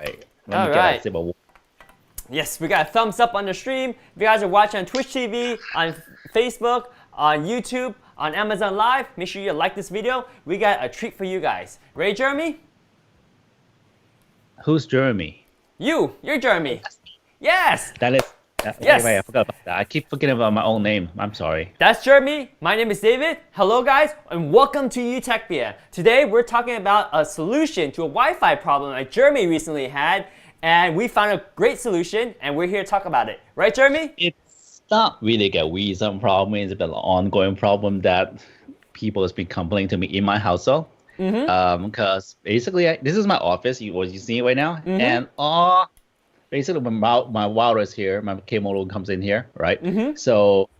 Right. All right. Yes, we got a thumbs up on the stream. If you guys are watching on Twitch TV, on Facebook, on YouTube, on Amazon Live, make sure you like this video. We got a treat for you guys. Ready, Jeremy? Who's Jeremy? You're Jeremy. Yes. That is. Yes. Wait, I forgot about that. I keep forgetting about my own name. I'm sorry. That's Jeremy. My name is David. Hello, guys, and welcome to Utechpia. Today, we're talking about a solution to a Wi-Fi problem that Jeremy recently had, and we found a great solution, and we're here to talk about it. Right, Jeremy? It's not really a recent problem. It's been an ongoing problem that people have been complaining to me in my household. Because basically, this is my office. What you see right now, and basically my router is here. My cable modem comes in here, right? So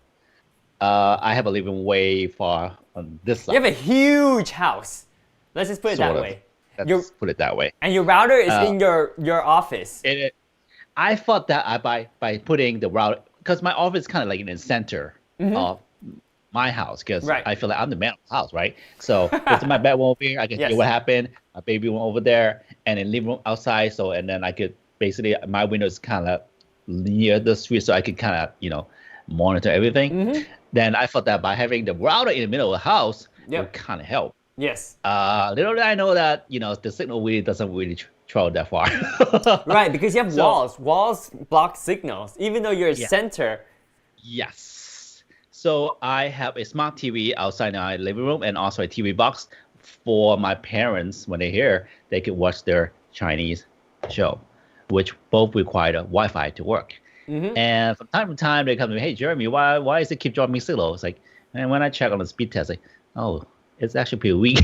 I have a living way far on this side. You have a huge house. Let's just put it that way. Let's put it that way. And your router is in your office. I thought that by putting the router, because my office is kind of like in the center of my house, because I feel like I'm the man of the house, right? So it's my bedroom over here. I can see what happened. My baby went over there, and then living room outside. So and then I could basically my window is kind of near the street, so I could kind of monitor everything. Then I thought that by having the router in the middle of the house would kind of help. Yes. Little did I know that the signal really doesn't really travel that far. Right, because you have walls. Walls block signals, even though you're a center. Yes. So I have a smart TV outside my living room and also a TV box for my parents. When they're here, they could watch their Chinese show, which both require Wi-Fi to work. And from time to time, they come to me, "Hey, Jeremy, why does it keep dropping signal?" It's like, and when I check on the speed test, like, oh, it's actually pretty weak.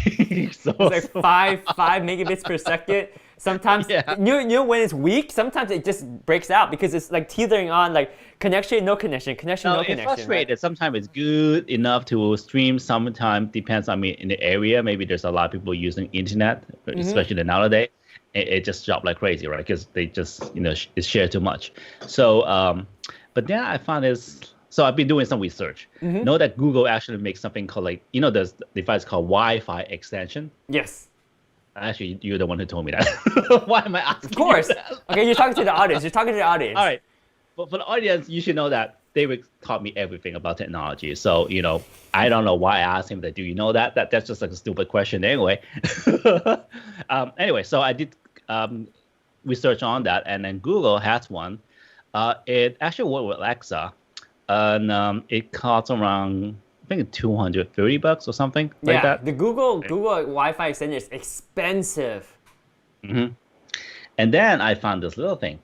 So it's like five megabits per second. Sometimes you know when it's weak, sometimes it just breaks out because it's like teetering on like connection, no connection, connection, no connection. It's frustrating. Right? Sometimes it's good enough to stream. Sometimes depends on me in the area. Maybe there's a lot of people using internet, especially nowadays. It just dropped like crazy, right? Because they just it's shared too much. So but then I found this. So I've been doing some research. Know that Google actually makes something called there's a device called Wi-Fi extension. Yes. Actually, you're the one who told me that. Why am I asking? Of course. You that? Okay, you're talking to the audience. You're talking to the audience. All right. But for the audience, you should know that David taught me everything about technology. So I don't know why I asked him that. Do you know that? That's just like a stupid question anyway. Anyway, so I did research on that, and then Google has one. It actually worked with Alexa. And it costs around, I think, $230 or something like that. The Google Wi-Fi extension is expensive. And then I found this little thing.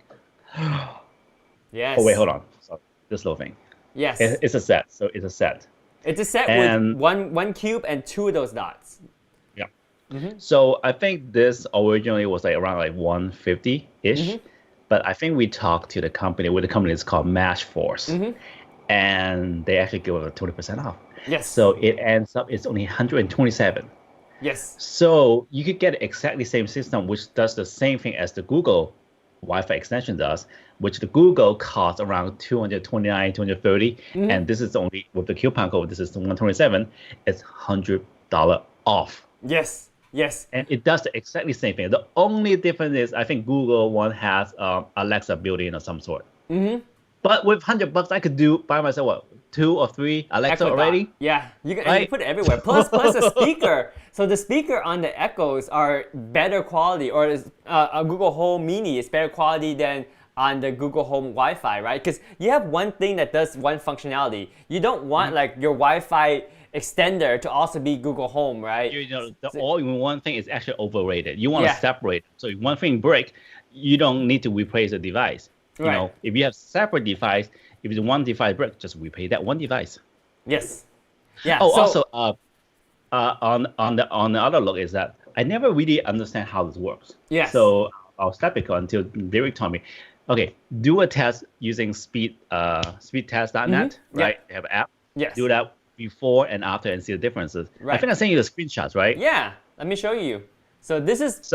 Yes. Oh wait, hold on. So this little thing. Yes. It's a set. So it's a set. It's a set with one cube and two of those dots. Yeah. So I think this originally was around 150-ish. But I think we talked to the company. The company is called MeshForce. And they actually give it 20% off. Yes. So it ends up, it's only 127. Yes. So you could get exactly the same system, which does the same thing as the Google Wi-Fi extension does, which the Google costs around 229, 230. And this is only, with the coupon code, this is the 127. It's $100 off. Yes. Yes. And it does the exactly same thing. The only difference is I think Google one has Alexa built in of some sort. But with $100, I could do by myself 2 or 3 Alexa Echo already. Dot. Yeah, you can put it everywhere. Plus a speaker. So the speaker on the Echoes are better quality, or a Google Home Mini is better quality than on the Google Home Wi-Fi, right? Because you have one thing that does one functionality. You don't want your Wi-Fi extender to also be Google Home, right? The all-in-one thing is actually overrated. You want to separate. So if one thing breaks, you don't need to replace the device. If you have separate device, if it's one device breaks, just replace that one device. Yes. Yeah. Oh, also, on the other look is that I never really understand how this works. Yes. So I'll step it until Derek told me, okay, do a test using speedtest.net, right? They have an app. Yes. Do that before and after and see the differences. Right. I think I sent you the screenshots, right? Yeah. Let me show you. So this is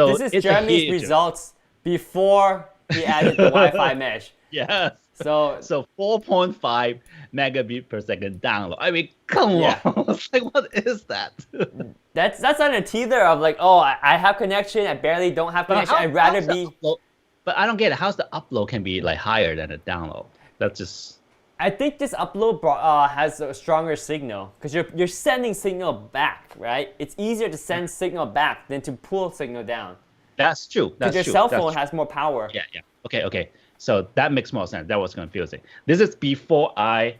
Jeremy's results before he added the Wi-Fi mesh. Yes. So 4.5 megabit per second download. I mean, come on. It's like, what is that? That's not a teether of I have connection, I barely don't have connection. I'd rather be. But I don't get it. How's the upload can be like higher than the download? That's just. I think this upload has a stronger signal because you're sending signal back, right? It's easier to send signal back than to pull signal down. That's true. That's true. Because your cell phone has more power. Yeah, yeah. Okay. So that makes more sense. That was confusing. This is before I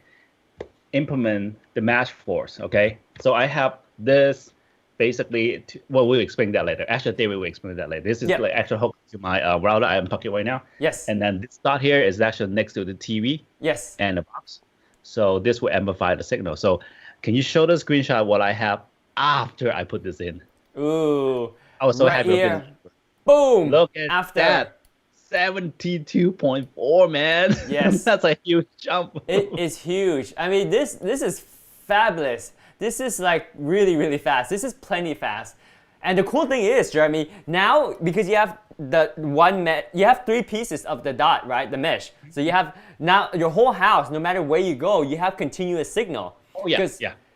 implement the MeshForce, okay? So I have this basically, we'll explain that later. Actually, David will explain that later. This is like actually hooked to my router I am talking right now. Yes. And then this dot here is actually next to the TV. Yes. And the box. So this will amplify the signal. So can you show the screenshot of what I have after I put this in? Ooh. I was so happy with it. Boom. Look at that. 72.4, man. Yes. That's a huge jump. It is huge. I mean, this is fabulous. This is like really, really fast. This is plenty fast. And the cool thing is, Jeremy, now because you have you have 3 pieces of the dot, right? The mesh. So you have now your whole house, no matter where you go, you have continuous signal. Oh yeah,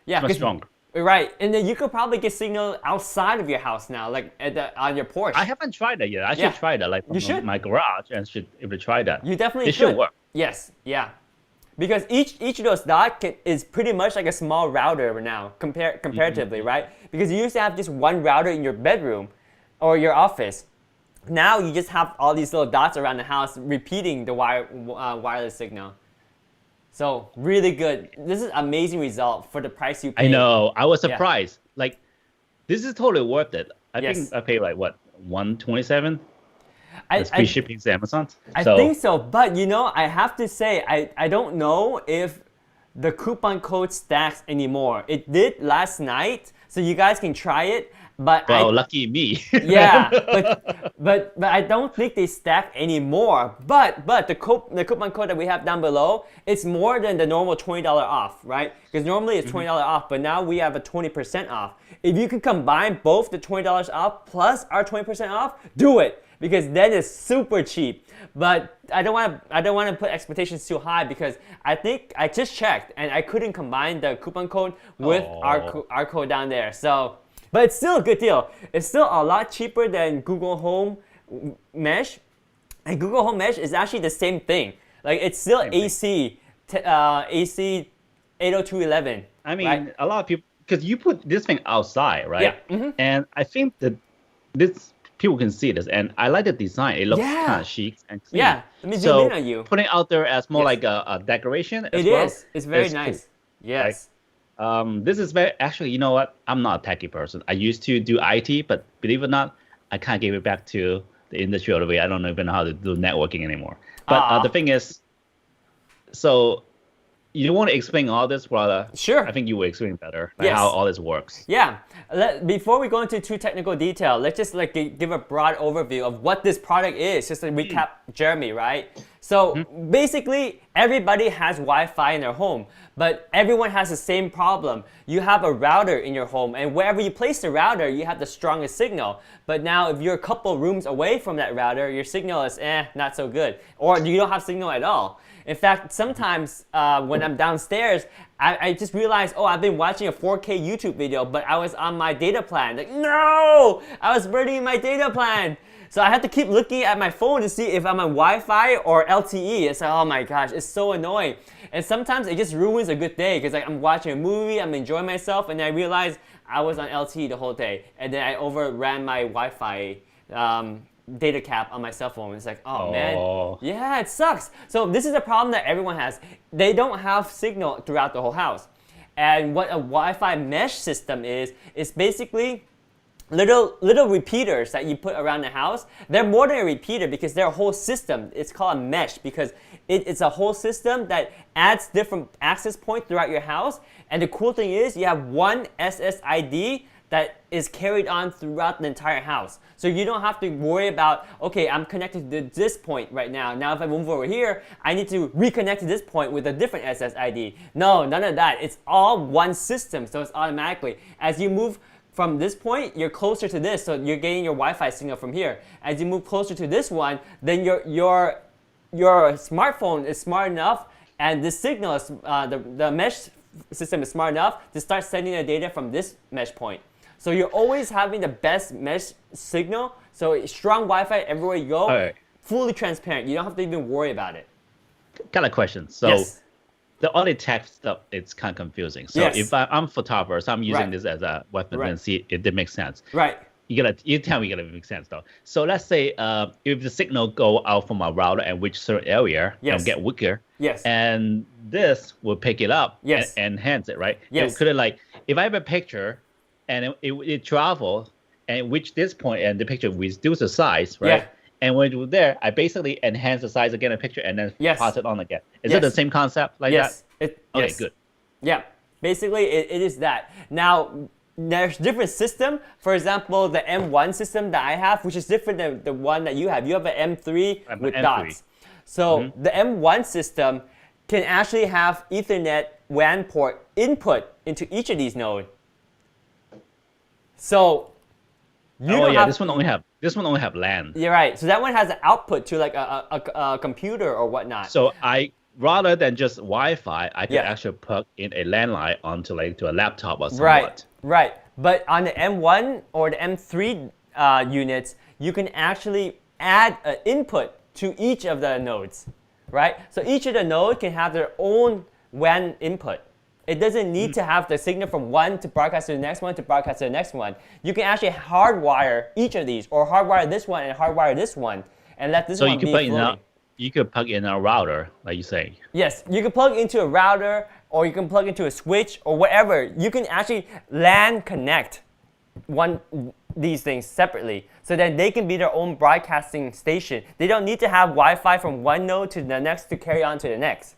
yeah. Much stronger. Right, and then you could probably get signal outside of your house now, like on your porch. I haven't tried that yet. I should try that, like from my garage, and should able to try that. You definitely should work. Yes, yeah, because each of those dots is pretty much like a small router now, comparatively, right? Because you used to have just one router in your bedroom or your office. Now you just have all these little dots around the house repeating the wireless signal. So really good. This is amazing result for the price you pay. I know. I was surprised. Like, this is totally worth it. I think I paid like what, $127? That's free shipping to Amazon. I think so, but you know, I have to say, I don't know if the coupon code stacks anymore. It did last night, so you guys can try it. But lucky me. Yeah, but I don't think they stack anymore. But the coupon code that we have down below, it's more than the normal $20 off, right? Because normally it's $20 off, but now we have a 20% off. If you can combine both the $20 off plus our 20% off, do it, because that is super cheap. But I don't want to put expectations too high, because I think I just checked and I couldn't combine the coupon code with our code down there. So. But it's still a good deal. It's still a lot cheaper than Google Home Mesh. And Google Home Mesh is actually the same thing. Like, it's still AC 802.11. I mean, a lot of people, because you put this thing outside, right? Yeah. And I think that this people can see this, and I like the design. It looks kind of chic and clean. Yeah, let me zoom in on you. Putting it out there as more like a decoration as well. It is. It's very nice. Cool. Yes. Right? This is very, actually, you know what? I'm not a techie person. I used to do IT, but believe it or not, I kind of gave it back to the industry all the way. I don't even know how to do networking anymore. But the thing is, so you want to explain all this, brother? Sure. I think you will explain better how all this works. Yeah. Before we go into too technical detail, let's just give a broad overview of what this product is, just to recap Jeremy, right? So basically, everybody has Wi-Fi in their home, but everyone has the same problem. You have a router in your home, and wherever you place the router, you have the strongest signal. But now, if you're a couple rooms away from that router, your signal is not so good, or you don't have signal at all. In fact, sometimes when I'm downstairs, I just realized, I've been watching a 4K YouTube video, but I was on my data plan. Like, no! I was burning my data plan. So I had to keep looking at my phone to see if I'm on Wi-Fi or LTE. It's like, oh my gosh, it's so annoying. And sometimes it just ruins a good day, because I'm watching a movie, I'm enjoying myself, and then I realized I was on LTE the whole day. And then I overran my Wi-Fi data cap on my cell phone. It's like, man, yeah, it sucks. So this is a problem that everyone has. They don't have signal throughout the whole house. And what a Wi-Fi mesh system is basically little repeaters that you put around the house. They're more than a repeater, because they're a whole system. It's called a mesh because it's a whole system that adds different access points throughout your house. And the cool thing is you have one SSID that is carried on throughout the entire house. So you don't have to worry about, okay, I'm connected to this point right now. Now if I move over here, I need to reconnect to this point with a different SSID. No, none of that. It's all one system, so it's automatically. As you move from this point, you're closer to this, so you're getting your Wi-Fi signal from here. As you move closer to this one, then your smartphone is smart enough, and the signal is, the mesh system is smart enough to start sending the data from this mesh point. So you're always having the best mesh signal. So strong Wi-Fi everywhere you go. fully transparent. You don't have to even worry about it. Got a question. So the only text stuff, it's kind of confusing. So if I'm a photographer, so I'm using this as a weapon and see it did make sense. Right. You tell me it gotta make sense though. So let's say if the signal go out from my router and reach certain area and get weaker, and this will pick it up and enhance it, right? It could like if I have a picture and it travel and reach this point and the picture reduce the size, right? And when it was there, I basically enhance the size again of the picture and then pass it on again. Is it the same concept like that? Okay, good. Yeah, basically it is that. Now, there's different system. For example, the M1 system that I have, which is different than the one that you have. You have an M3 with dots. So the M1 system can actually have Ethernet WAN port input into each of these nodes. So this one only have LAN. You're right. So that one has an output to like a computer or whatnot. So rather than just Wi-Fi, I can actually plug in a LAN line onto to a laptop or somewhat. Right. But on the M1 or the M3 units, you can actually add an input to each of the nodes, right? So each of the nodes can have their own WAN input. It doesn't need to have the signal from one to broadcast to the next one to broadcast to the next one. You can actually hardwire each of these, or hardwire this one and hardwire this one, and let this one be floating. You could plug in a router, like you say. Yes, you can plug into a router, or you can plug into a switch, or whatever. You can actually LAN connect these things separately, so then they can be their own broadcasting station. They don't need to have Wi-Fi from one node to the next to carry on to the next.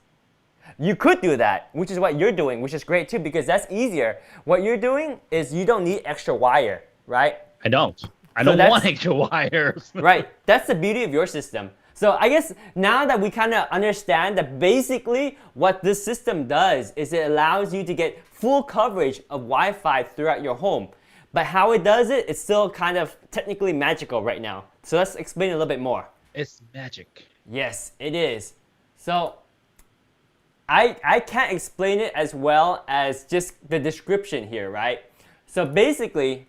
You could do that, which is what you're doing, which is great too, because that's easier. What you're doing is you don't need extra wire, right? I don't want extra wires. Right, that's the beauty of your system. So I guess now that we kind of understand that basically what this system does is it allows you to get full coverage of Wi-Fi throughout your home. But how it does it, it's still kind of technically magical right now. So let's explain a little bit more. It's magic. Yes, it is. So I can't explain it as well as just the description here, right? So basically,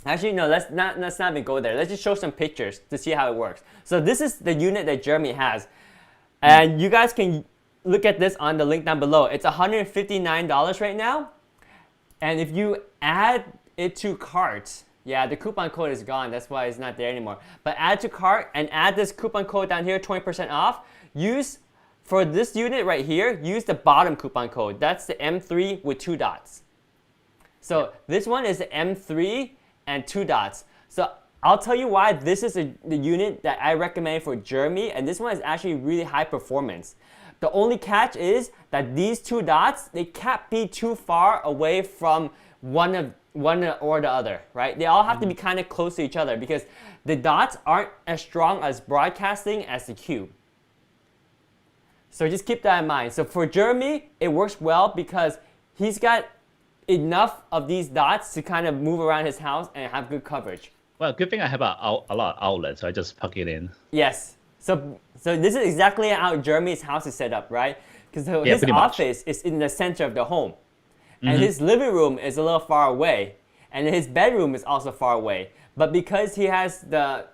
actually, no, let's not even go there. Let's just show some pictures to see how it works. So this is the unit that Jeremy has. And you guys can look at this on the link down below. It's $159 right now. And if you add it to cart, the coupon code is gone. That's why it's not there anymore. But add to cart and add this coupon code down here, 20% off. For this unit right here, use the bottom coupon code. That's the M3 with 2 dots. So this one is the M3 and 2 dots. So I'll tell you why this is the unit that I recommend for Jeremy, and this one is actually really high performance. The only catch is that these 2 dots, they can't be too far away from one or the other, right? They all have to be kind of close to each other because the dots aren't as strong as broadcasting as the cube. So just keep that in mind. So for Jeremy, it works well because he's got enough of these dots to kind of move around his house and have good coverage. Well, good thing I have a lot of outlets, so I just plug it in. Yes. So this is exactly how Jeremy's house is set up, right? Because his office is in the center of the home. And his living room is a little far away. And his bedroom is also far away. But because he has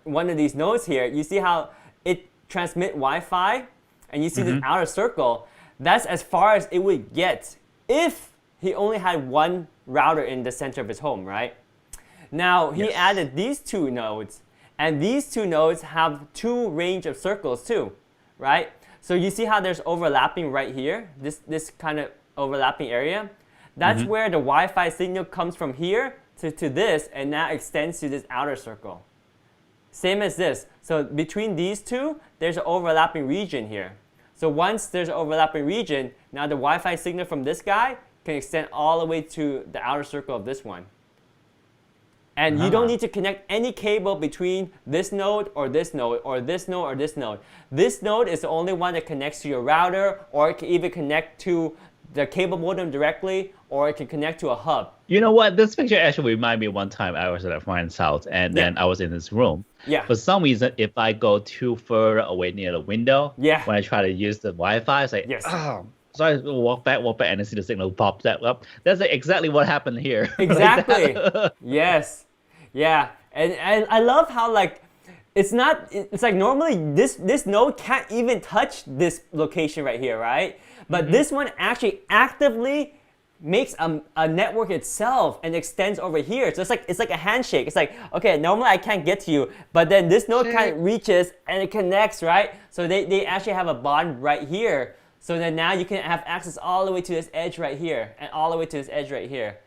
one of these nodes here, you see how it transmits Wi-Fi? And you see this outer circle, that's as far as it would get if he only had one router in the center of his home, right? Now, he added these 2 nodes, and these 2 nodes have 2 range of circles too, right? So you see how there's overlapping right here, this kind of overlapping area? That's where the Wi-Fi signal comes from here to this, and that extends to this outer circle. Same as this. So between these 2, there's an overlapping region here. So once there's an overlapping region, now the Wi-Fi signal from this guy can extend all the way to the outer circle of this one. And you don't need to connect any cable between this node or this node or this node or this node. This node is the only one that connects to your router, or it can even connect to the cable modem directly, or it can connect to a hub. You know what? This picture actually reminded me one time I was at a friend's house, and then I was in this room. Yeah. For some reason, if I go too further away near the window, when I try to use the Wi-Fi, it's like, so I walk back, and I see the signal pop that up. That's exactly what happened here. Exactly. Yes. Yeah. And I love how it's not, it's like normally this node can't even touch this location right here, right? But this one actually actively makes a network itself and extends over here. So it's like a handshake. It's like, okay, normally I can't get to you, but then this node kind of reaches and it connects, right? So they actually have a bond right here. So then now you can have access all the way to this edge right here and all the way to this edge right here.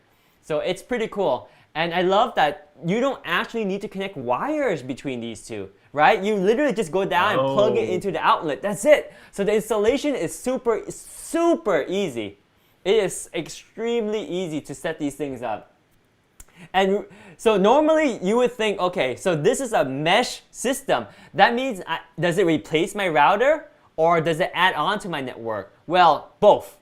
So it's pretty cool. And I love that you don't actually need to connect wires between these two, right? You literally just go down and plug it into the outlet. That's it. So the installation is super easy. It is extremely easy to set these things up. And so normally you would think, okay, so this is a mesh system. That means, does it replace my router or does it add on to my network? Well, both.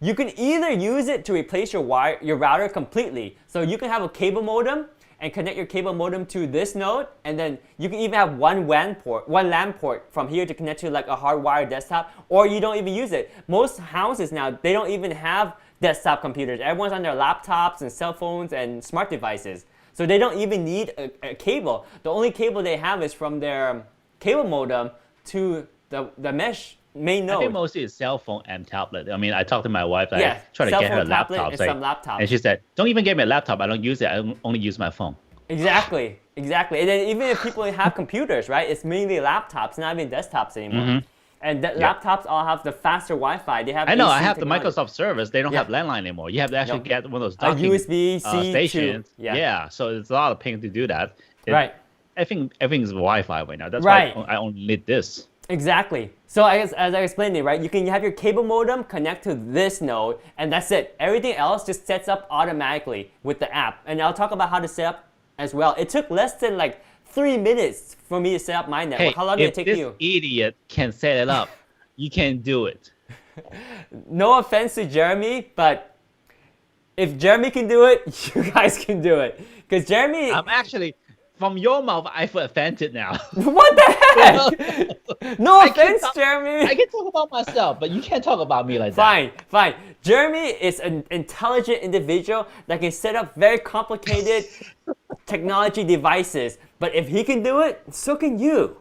You can either use it to replace your router completely. So you can have a cable modem and connect your cable modem to this node, and then you can even have one LAN port from here to connect to like a hardwired desktop, or you don't even use it. Most houses now, they don't even have desktop computers. Everyone's on their laptops and cell phones and smart devices. So they don't even need a cable. The only cable they have is from their cable modem to the mesh main node. I think mostly it's cell phone and tablet. I mean, I talked to my wife. I tried to get her a laptop. And she said, don't even get me a laptop. I don't use it. I only use my phone. Exactly. And then even if people have computers, right? It's mainly laptops, not even desktops anymore. And laptops all have the faster Wi-Fi. They have. I know. I have the Microsoft service. They don't have landline anymore. You have to actually get one of those docking USB-C stations. So it's a lot of pain to do that. Right. I think everything's Wi-Fi right now. That's why I only need this. Exactly. So as I explained it, right, you can have your cable modem connect to this node, and that's it. Everything else just sets up automatically with the app. And I'll talk about how to set up as well. It took less than like 3 minutes for me to set up my network. Hey, how long did it take you? If this idiot can set it up, you can do it. No offense to Jeremy, but if Jeremy can do it, you guys can do it. Because Jeremy... I'm actually... From your mouth, I feel offended now. What the heck? No offense, Jeremy. I can talk about myself, but you can't talk about me like that. Fine. Jeremy is an intelligent individual that can set up very complicated technology devices. But if he can do it, so can you.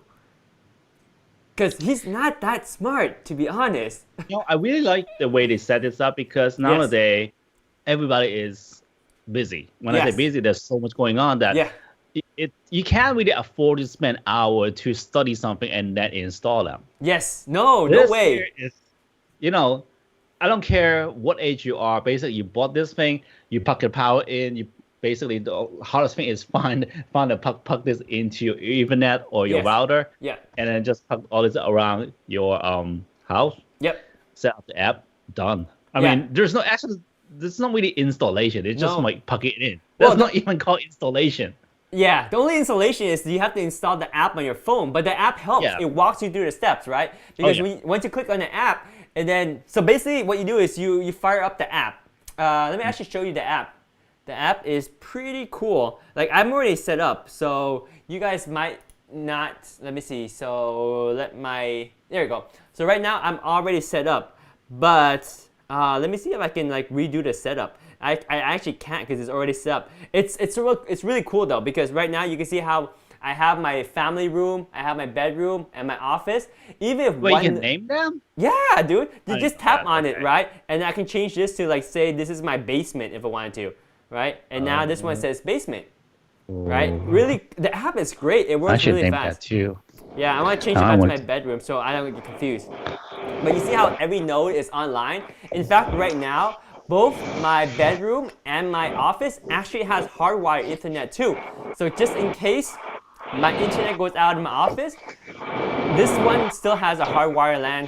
Because he's not that smart, to be honest. I really like the way they set this up because nowadays, everybody is busy. When I say busy, there's so much going on that... you can't really afford to spend an hour to study something and then install them. Yes. No way. Is, I don't care what age you are. Basically, you bought this thing, you plug the power in. The hardest thing is find a plug this into your Ethernet or your router. Yeah. And then just plug all this around your house. Yep. Set up the app. Done. I mean, there's not really installation. It's just like plug it in. That's not even called installation. Yeah, the only installation is you have to install the app on your phone, but the app helps. It walks you through the steps, right? Because once you click on the app, and then, so basically what you do is you fire up the app. Let me actually show you the app. The app is pretty cool. Like, I'm already set up, so you guys might not, let me see. So there you go. So right now I'm already set up, but let me see if I can like redo the setup. I actually can't because it's already set up. It's really cool though, because right now you can see how I have my family room, I have my bedroom, and my office. Even if you can name them? Yeah, dude. You just tap on it, right? And I can change this to like say this is my basement if I wanted to, right? And now this one says basement, right? Really, the app is great. It works really fast. I should name that too. Yeah, I want to change it back to my bedroom so I don't get confused. But you see how every node is online? In fact, right now, both my bedroom and my office actually has hardwired Ethernet too. So just in case my internet goes out in my office, this one still has a hardwired LAN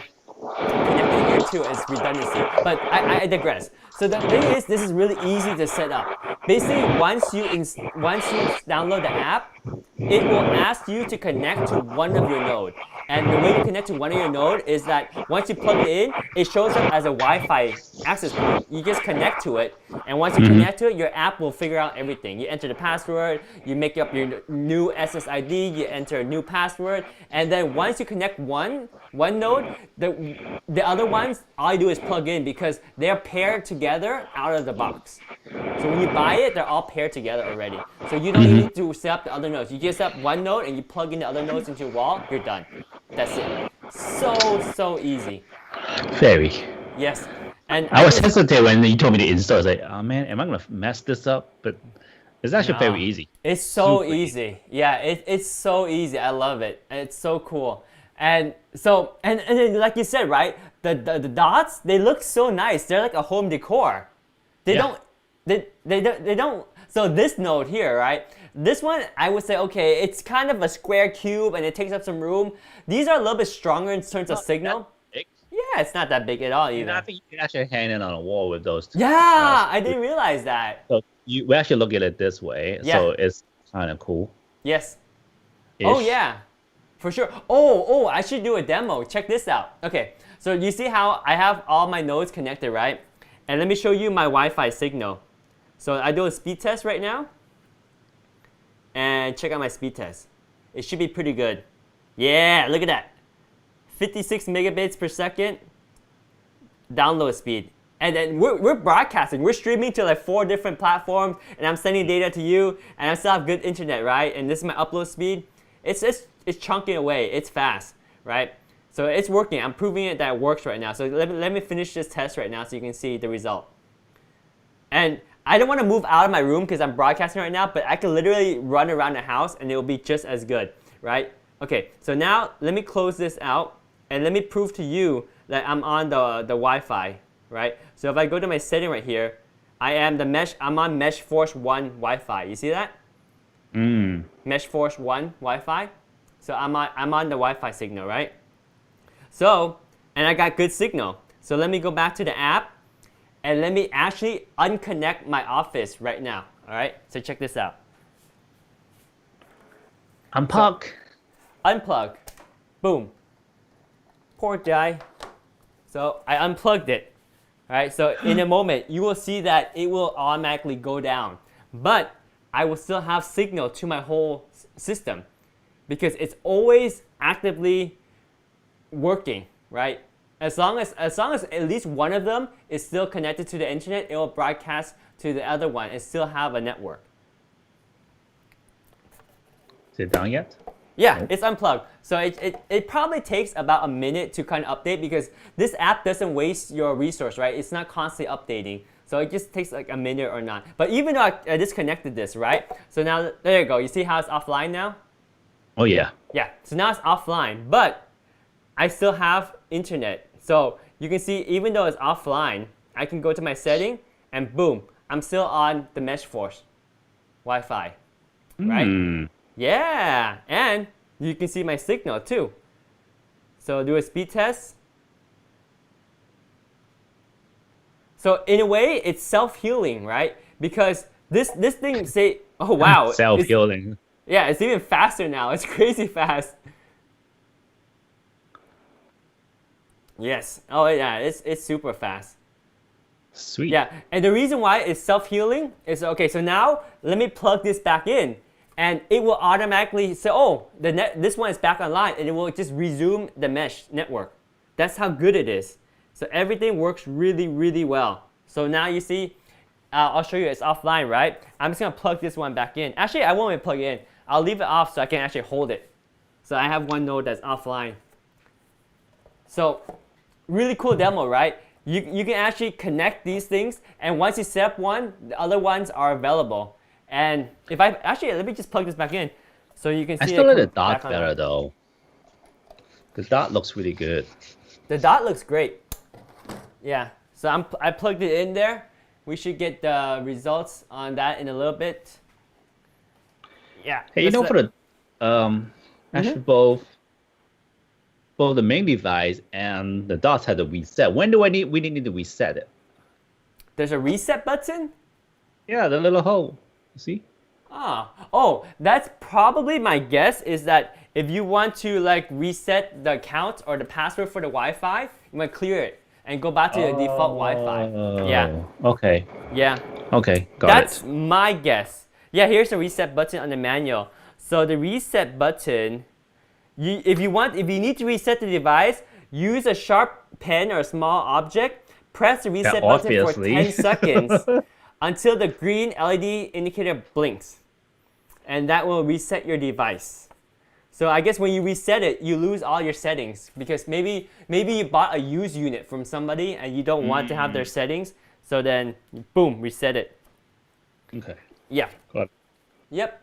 connected here too as redundancy. But I digress. So the thing is, this is really easy to set up. Basically, once you download the app, it will ask you to connect to one of your nodes. And the way you connect to one of your nodes is that once you plug it in, it shows up as a Wi-Fi access point. You just connect to it, and once you connect to it, your app will figure out everything. You enter the password, you make up your new SSID, you enter a new password, and then once you connect one node, the other ones, all you do is plug in because they're paired together out of the box. So when you buy it, they're all paired together already. So you don't need to set up the other nodes. You just set up one node and you plug in the other nodes into your wall, you're done. That's it. So easy. Very. Yes. And I was hesitant when you told me to install. I was like, oh man, am I gonna mess this up? But it's actually very easy. It's so easy. Yeah, it's so easy. I love it. It's so cool. And so and then, like you said, right? The dots, they look so nice. They're like a home decor. They don't. So this node here, right? This one, I would say, okay, it's kind of a square cube and it takes up some room. These are a little bit stronger in terms of signal. Yeah, it's not that big at all either. And I think you can actually hang it on a wall with those. Yeah, I didn't realize that. So we actually look at it this way, so it's kind of cool. Yes. Oh yeah, for sure. Oh, I should do a demo. Check this out. Okay, so you see how I have all my nodes connected, right? And let me show you my Wi-Fi signal. So I do a speed test right now. And check out my speed test. It should be pretty good. Yeah, look at that. 56 megabits per second download speed. And then we're broadcasting. We're streaming to like 4 different platforms, and I'm sending data to you, and I still have good internet, right? And this is my upload speed. It's chunking away. It's fast, right? So it's working. I'm proving it that it works right now. So let me finish this test right now so you can see the result. And I don't want to move out of my room because I'm broadcasting right now, but I can literally run around the house and it will be just as good, right? Okay, so now let me close this out and let me prove to you that I'm on the Wi-Fi, right? So if I go to my setting right here, I'm on MeshForce 1 Wi-Fi. You see that? MeshForce 1 Wi-Fi. So I'm on the Wi-Fi signal, right? So, and I got good signal. So let me go back to the app. And let me actually unconnect my office right now. All right, so check this out. Unplug. Unplug. Boom. Poor guy. So I unplugged it. All right, so in a moment, you will see that it will automatically go down. But I will still have signal to my whole system because it's always actively working, right? As long as at least one of them is still connected to the internet, it will broadcast to the other one and still have a network. Is it done yet? Yeah, it's unplugged. So it probably takes about a minute to kind of update because this app doesn't waste your resource, right? It's not constantly updating. So it just takes like a minute or not. But even though I disconnected this, right? So now, there you go. You see how it's offline now? Oh yeah. Yeah, so now it's offline, but I still have internet. So you can see, even though it's offline, I can go to my setting and boom, I'm still on the MeshForce Wi-Fi, right? Yeah, and you can see my signal too. So do a speed test. So in a way, it's self-healing, right? Because this thing say, oh wow. Self-healing. Yeah, it's even faster now. It's crazy fast. Yes. Oh yeah, it's super fast. Sweet. Yeah, and the reason why it's self-healing is, okay, so now let me plug this back in and it will automatically say, oh, this one is back online, and it will just resume the mesh network. That's how good it is. So everything works really, really well. So now you see, I'll show you it's offline, right? I'm just gonna plug this one back in. Actually, I won't even plug it in. I'll leave it off so I can actually hold it. So I have one node that's offline. So really cool demo, right? You can actually connect these things, and once you set up one, the other ones are available. And if let me just plug this back in so you can see. I still like the dot better though. The dot looks really good. The dot looks great. Yeah, so I plugged it in there. We should get the results on that in a little bit. Yeah. Hey, you know, for the actually both the main device and the dots had to reset. When do we need to reset it? There's a reset button? Yeah, the little hole. See? Oh, that's probably my guess, is that if you want to like reset the account or the password for the Wi-Fi, you might clear it and go back to the default Wi-Fi. Yeah. Okay. Yeah. Okay. That's my guess. Yeah, here's the reset button on the manual. So the reset button, if you need to reset the device, use a sharp pen or a small object, press the reset button for 10 seconds until the green LED indicator blinks. And that will reset your device. So I guess when you reset it, you lose all your settings because maybe you bought a used unit from somebody and you don't want to have their settings. So then, boom, reset it. Okay. Yeah. Got it. Yep.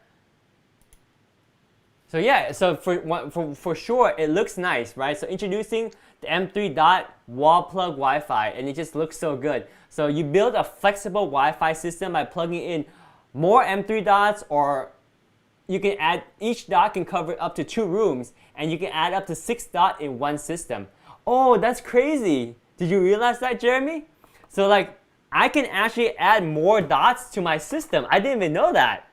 So yeah, so for sure, it looks nice, right? So introducing the M3 dot wall plug Wi-Fi, and it just looks so good. So you build a flexible Wi-Fi system by plugging in more M3 dots, or you can add, each dot can cover up to 2 rooms, and you can add up to 6 dots in one system. Oh, that's crazy. Did you realize that, Jeremy? So like, I can actually add more dots to my system. I didn't even know that.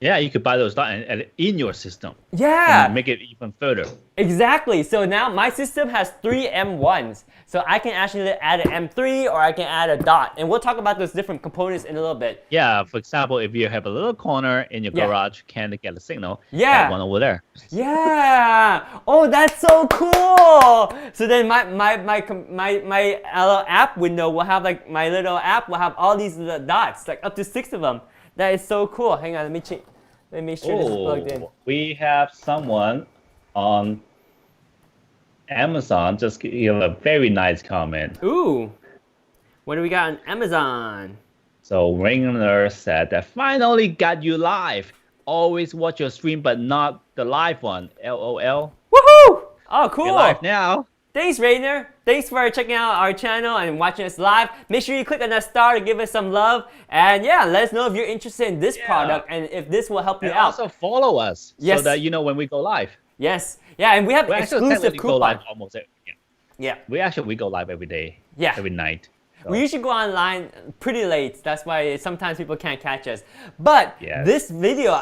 Yeah, you could buy those dots and add it in your system. Yeah. And make it even further. Exactly. So now my system has 3 M1s. So I can actually add an M3 or I can add a dot. And we'll talk about those different components in a little bit. Yeah, for example, if you have a little corner in your garage, can't get a signal, add one over there. Yeah. Oh, that's so cool. So then my little app window will have like, my little app will have all these little dots, like up to 6 of them. That is so cool. Hang on, let me check. Let me make sure this is plugged in. We have someone on Amazon just give a very nice comment. Ooh. What do we got on Amazon? So Ringer said that finally got you live. Always watch your stream, but not the live one. LOL. Woohoo! Oh, cool. You're live now. Thanks, Rainer. Thanks for checking out our channel and watching us live. Make sure you click on that star to give us some love. And yeah, let us know if you're interested in this product and if this will help you out. Also follow us so that you know when we go live. Yes. Yeah, and we have exclusive coupons. Go live almost every, yeah. We go live every day. Yeah. Every night. So. We usually go online pretty late. That's why sometimes people can't catch us. But this video,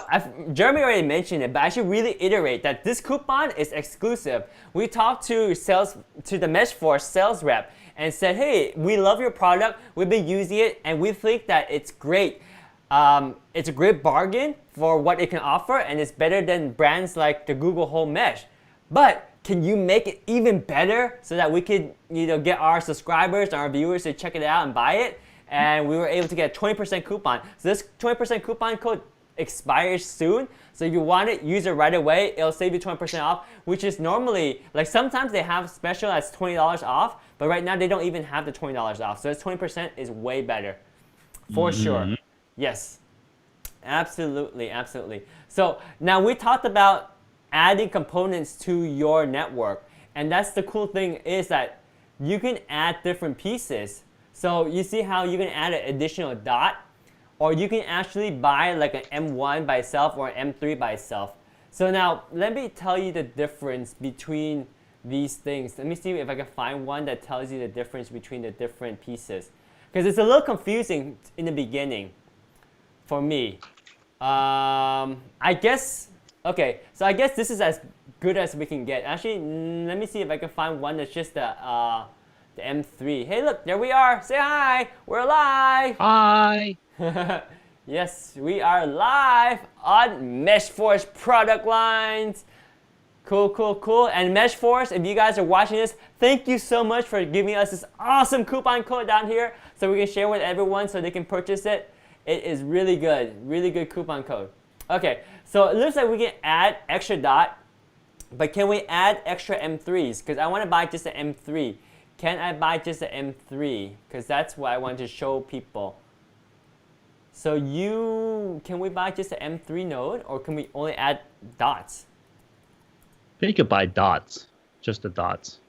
Jeremy already mentioned it, but I should really iterate that this coupon is exclusive. We talked to the MeshForce sales rep and said, hey, we love your product. We've been using it and we think that it's great. It's a great bargain for what it can offer, and it's better than brands like the Google Home Mesh. But can you make it even better so that we could get our subscribers and our viewers to check it out and buy it? And we were able to get a 20% coupon. So this 20% coupon code expires soon. So if you want it, use it right away. It'll save you 20% off, which is normally, like sometimes they have special that's $20 off, but right now they don't even have the $20 off. So this 20% is way better, for sure. Yes, absolutely, absolutely. So now we talked about adding components to your network, and that's the cool thing is that you can add different pieces. So you see how you can add an additional dot, or you can actually buy like an M1 by itself or an M3 by itself. So now let me tell you the difference between these things. Let me see if I can find one that tells you the difference between the different pieces, because it's a little confusing in the beginning for me. I guess. Okay, so I guess this is as good as we can get. Actually, let me see if I can find one that's just the M3. Hey, look, there we are. Say hi. We're live. Hi. Yes, we are live on MeshForce product lines. Cool, cool, cool. And MeshForce, if you guys are watching this, thank you so much for giving us this awesome coupon code down here so we can share with everyone so they can purchase it. It is really good coupon code. Okay, so it looks like we can add extra dot, but can we add extra M3s? Because I want to buy just an M3. Can I buy just an M3? Because that's what I want to show people. So can we buy just an M3 node, or can we only add dots? You could buy dots, just the dots.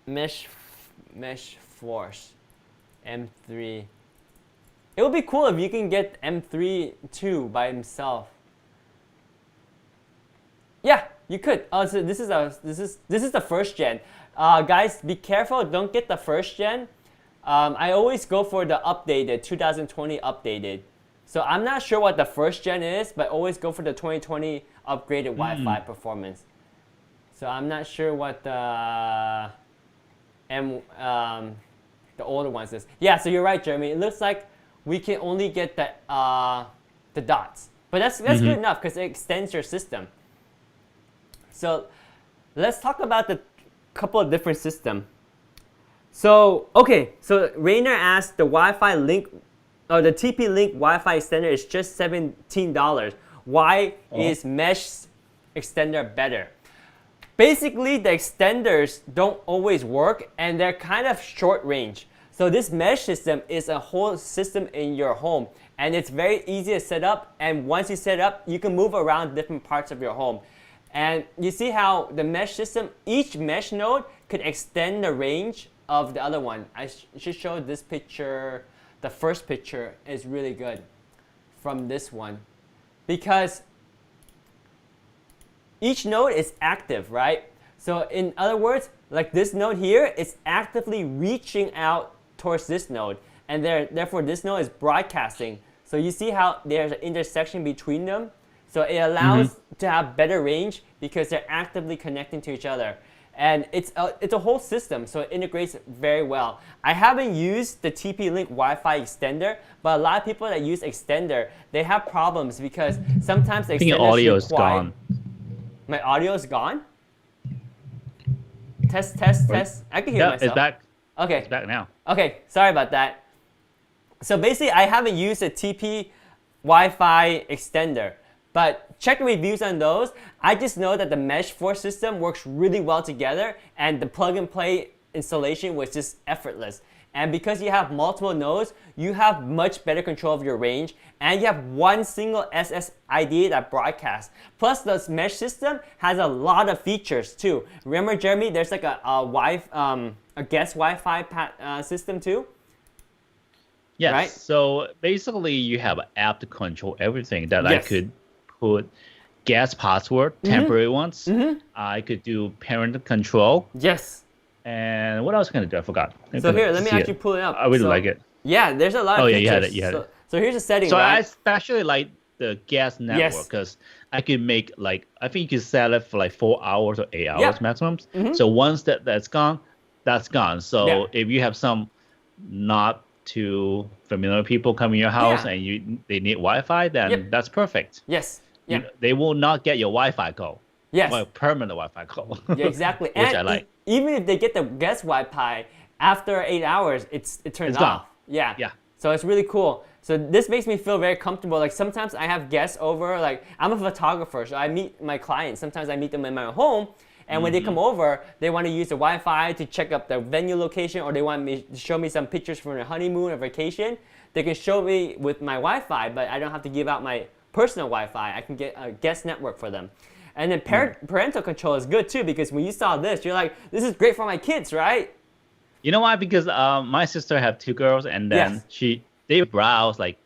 MeshForce M3. It would be cool if you can get M3 too by himself. Yeah, you could. Oh, so this is the first gen. Guys, be careful. Don't get the first gen. I always go for the updated 2020 updated. So I'm not sure what the first gen is, but always go for the 2020 upgraded Wi-Fi performance. So I'm not sure what the the older ones is. Yeah, so you're right, Jeremy. It looks like we can only get the dots, but that's good enough because it extends your system. So let's talk about the couple of different systems. So okay, so Rainer asked the Wi-Fi link, or the TP-Link Wi-Fi extender is just $17. Why is Mesh extender better? Basically, the extenders don't always work, and they're kind of short range. So this mesh system is a whole system in your home, and it's very easy to set up. And once you set it up, you can move around different parts of your home. And you see how the mesh system, each mesh node could extend the range of the other one. I should show this picture. The first picture is really good from this one, because each node is active, right? So in other words, like this node here is actively reaching out towards this node, and therefore this node is broadcasting. So you see how there's an intersection between them? So it allows to have better range because they're actively connecting to each other. And it's a whole system, so it integrates very well. I haven't used the TP-Link Wi-Fi extender, but a lot of people that use extender, they have problems because sometimes the extender audio is gone. My audio is gone? Test, test, test. I can hear myself. It's back. Okay. It's back now. Okay, sorry about that. So basically, I haven't used a TP Wi-Fi extender, but check reviews on those. I just know that the MeshForce system works really well together, and the plug-and-play installation was just effortless. And because you have multiple nodes, you have much better control of your range, and you have one single SSID that broadcasts. Plus, this mesh system has a lot of features too. Remember, Jeremy, there's like a guest Wi-Fi system too? Yes. Right? So basically, you have an app to control everything that I could put guest password, temporary ones. I could do parent control. Yes. And what else can I do? I forgot. So here, let me actually pull it up. I really like it. Yeah, there's a lot of features. You had it. You had it. So here's the setting. So right? I especially like the guest network because I could make like, I think you could set it for like 4 hours or 8 hours maximum. So once that's gone, that's gone. So if you have some not too familiar people come in your house and they need Wi-Fi, then that's perfect. Yes. They will not get your Wi-Fi call. Yes. Well, permanent Wi-Fi call. Yeah, exactly. Which and I like. Even if they get the guest Wi-Fi, after 8 hours, it turns off. Gone. Yeah. So it's really cool. So this makes me feel very comfortable. Like sometimes I have guests over. Like I'm a photographer, so I meet my clients. Sometimes I meet them in my home. And when they come over, they want to use the Wi-Fi to check up the venue location, or they want me to show me some pictures from their honeymoon or vacation. They can show me with my Wi-Fi, but I don't have to give out my personal Wi-Fi. I can get a guest network for them. And then parental control is good too, because when you saw this, you're like, this is great for my kids, right? You know why? Because my sister have 2 girls, and then they browse like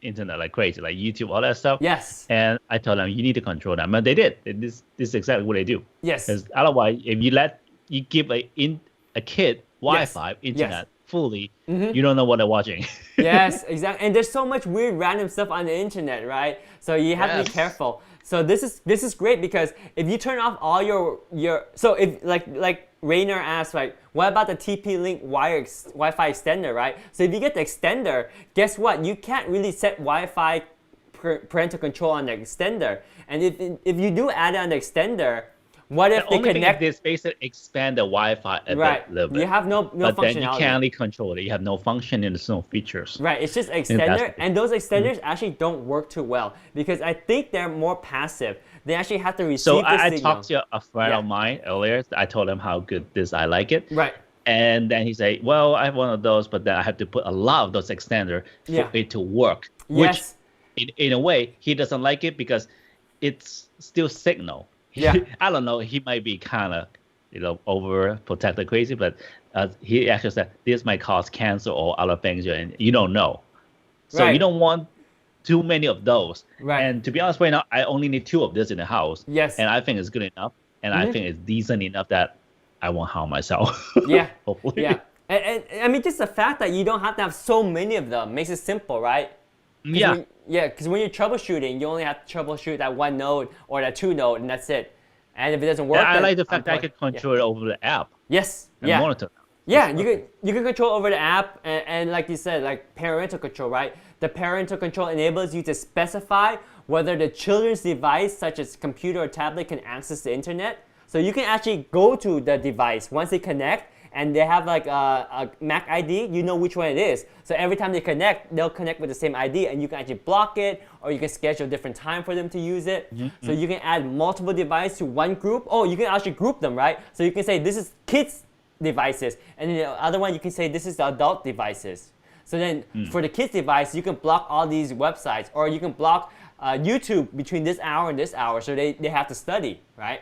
internet like crazy, like YouTube, all that stuff. Yes. And I told them you need to control them, and they did. This is exactly what they do. Yes. Because otherwise, if you give a kid Wi-Fi internet fully, you don't know what they're watching. Yes, exactly. And there's so much weird random stuff on the internet, right? So you have to be careful. So this is great, because if you turn off all your so if like Rainer asked, like, what about the TP-Link Wi-Fi extender, right? So if you get the extender, guess what? You can't really set Wi-Fi parental control on the extender. And if you do add it on the extender, what if they connect? This basically expand the Wi-Fi a little bit. You have no but functionality. Then you can't really control it. You have no function and there's no features. Right, it's just extender, and those extenders actually don't work too well because I think they're more passive. They actually have to receive the signal. I talked to a friend of mine earlier. I told him how good I like it. Right. And then he said, well, I have one of those, but then I have to put a lot of those extenders for it to work. Which, in a way, he doesn't like it because it's still signal. Yeah. I don't know. He might be kind of, overprotected crazy, but he actually said this might cause cancer or other things, and you don't know. So you don't want too many of those. Right. And to be honest, right now, I only need 2 of this in the house. Yes. And I think it's good enough. And I think it's decent enough that I won't harm myself. Yeah. Hopefully. Yeah. And I mean, just the fact that you don't have to have so many of them makes it simple, right? Yeah. Because when you're troubleshooting, you only have to troubleshoot that one node or that two node, and that's it. And if it doesn't work, I like the fact that I could control it over the app. Yes. And monitor. Yeah, you can control over the app, and like you said, like parental control, right? The parental control enables you to specify whether the children's device, such as computer or tablet, can access the internet. So you can actually go to the device once they connect, and they have like a MAC ID, you know which one it is. So every time they connect, they'll connect with the same ID, and you can actually block it, or you can schedule a different time for them to use it. So you can add multiple devices to one group. Oh, you can actually group them, right? So you can say this is kids devices, and then the other one you can say this is the adult devices. So then for the kids device, you can block all these websites, or you can block YouTube between this hour and this hour, so they have to study, right?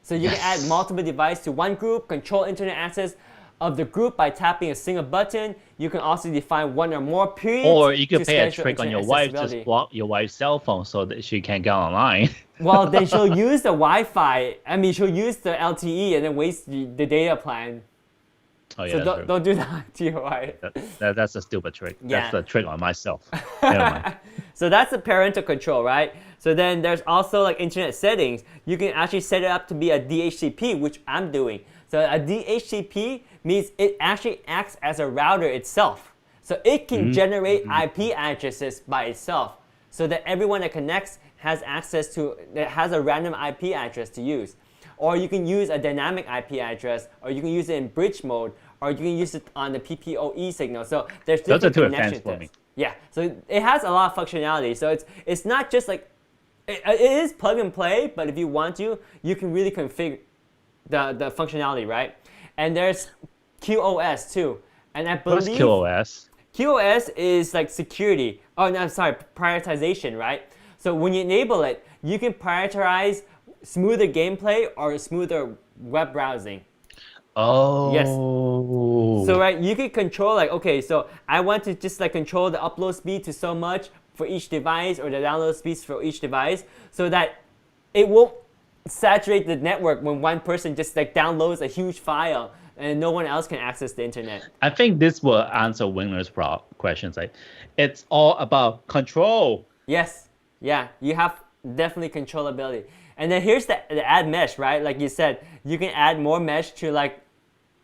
So you can add multiple devices to one group, control internet access of the group by tapping a single button. You can also define one or more periods. Or you can play a trick on your wife, just block your wife's cell phone so that she can't get online. Well, then she'll use the Wi-Fi. I mean, she'll use the LTE and then waste the data plan. Oh yeah. So don't do that to your wife. That's a stupid trick. Yeah. That's a trick on myself. Never mind. So that's the parental control, right? So then there's also like internet settings. You can actually set it up to be a DHCP, which I'm doing. So a DHCP means it actually acts as a router itself. So it can generate IP addresses by itself, so that everyone that connects has access to, that has a random IP address to use. Or you can use a dynamic IP address, or you can use it in bridge mode, or you can use it on the PPOE signal. So there's different connections. For me. Yeah, so it has a lot of functionality. So it's not just like, it is plug and play, but if you want to, you can really configure the functionality, right? And there's QoS too. And I believe... What's QoS? QoS is like security. Oh, no, sorry, prioritization, right? So when you enable it, you can prioritize smoother gameplay or smoother web browsing. Oh. Yes. So right, you can control like, okay, so I want to just like control the upload speed to so much for each device, or the download speeds for each device, so that it won't saturate the network when one person just like downloads a huge file and no one else can access the internet. I think this will answer Winger's questions. Like, it's all about control. Yes. Yeah, you have definitely controllability. And then here's the add mesh, right? Like you said, you can add more mesh to like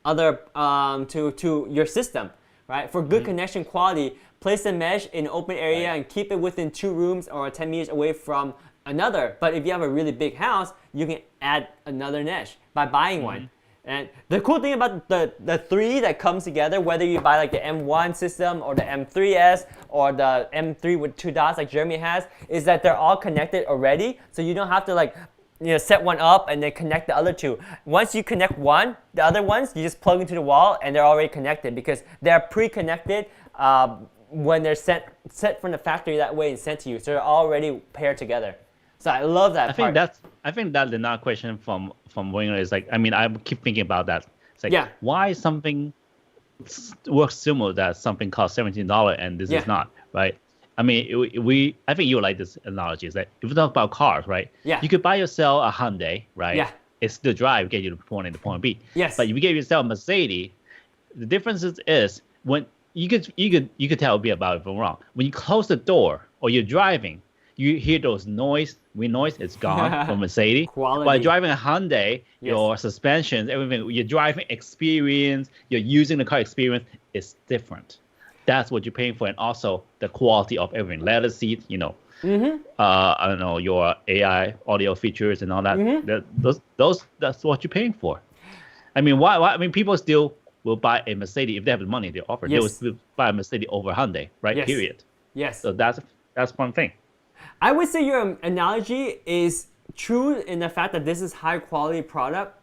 other to your system, right? For good connection quality, place the mesh in an open area and keep it within 2 rooms or 10 meters away from another. But if you have a really big house, you can add another mesh by buying one. And the cool thing about the 3 that comes together, whether you buy like the M1 system or the M3s or the M3 with 2 dots like Jeremy has, is that they're all connected already. So you don't have to like, you know, set one up and then connect the other 2. Once you connect one, the other ones you just plug into the wall and they're already connected, because they're pre-connected when they're set from the factory that way and sent to you. So they're already paired together. So I love that part. I think that the not question from Winger is like, I mean, I keep thinking about that. It's like, why something works similar that something costs $17 and this is not, right? I mean, I think you like this analogy. It's like, if you talk about cars, right? Yeah. You could buy yourself a Hyundai, right? Yeah. It's the drive get you to point A to point B. Yes. But if you get yourself a Mercedes, the difference is when you could tell me about it if I'm wrong. When you close the door or you're driving, you hear those wind noise, it's gone from Mercedes. Quality. While driving a Hyundai, your suspensions, everything, your driving experience, your using the car experience is different. That's what you're paying for, and also the quality of everything. Leather seat, you know, I don't know, your AI audio features and all that. That's what you're paying for. I mean, why? I mean, people still will buy a Mercedes if they have the money they offer. They will still buy a Mercedes over Hyundai, right? Yes. Period. Yes. So that's one thing. I would say your analogy is true in the fact that this is high quality product,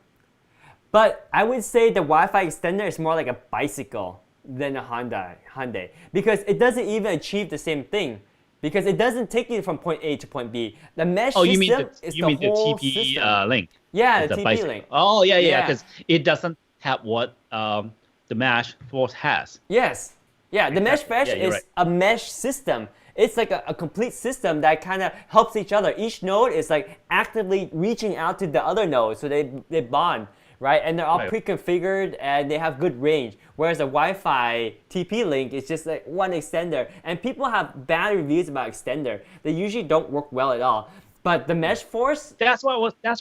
but I would say the Wi-Fi extender is more like a bicycle than a Hyundai, because it doesn't even achieve the same thing, because it doesn't take you from point A to point B. The mesh system is the whole TP system. link? Yeah, the TP link. Oh yeah, because it doesn't have what the MeshForce has. Yes. Yeah, the MeshForce is a mesh system. It's like a complete system that kind of helps each other. Each node is like actively reaching out to the other node, so they bond, right? And they're all pre-configured and they have good range. Whereas the Wi-Fi TP-Link is just like one extender. And people have bad reviews about extender. They usually don't work well at all. But the MeshForce... That's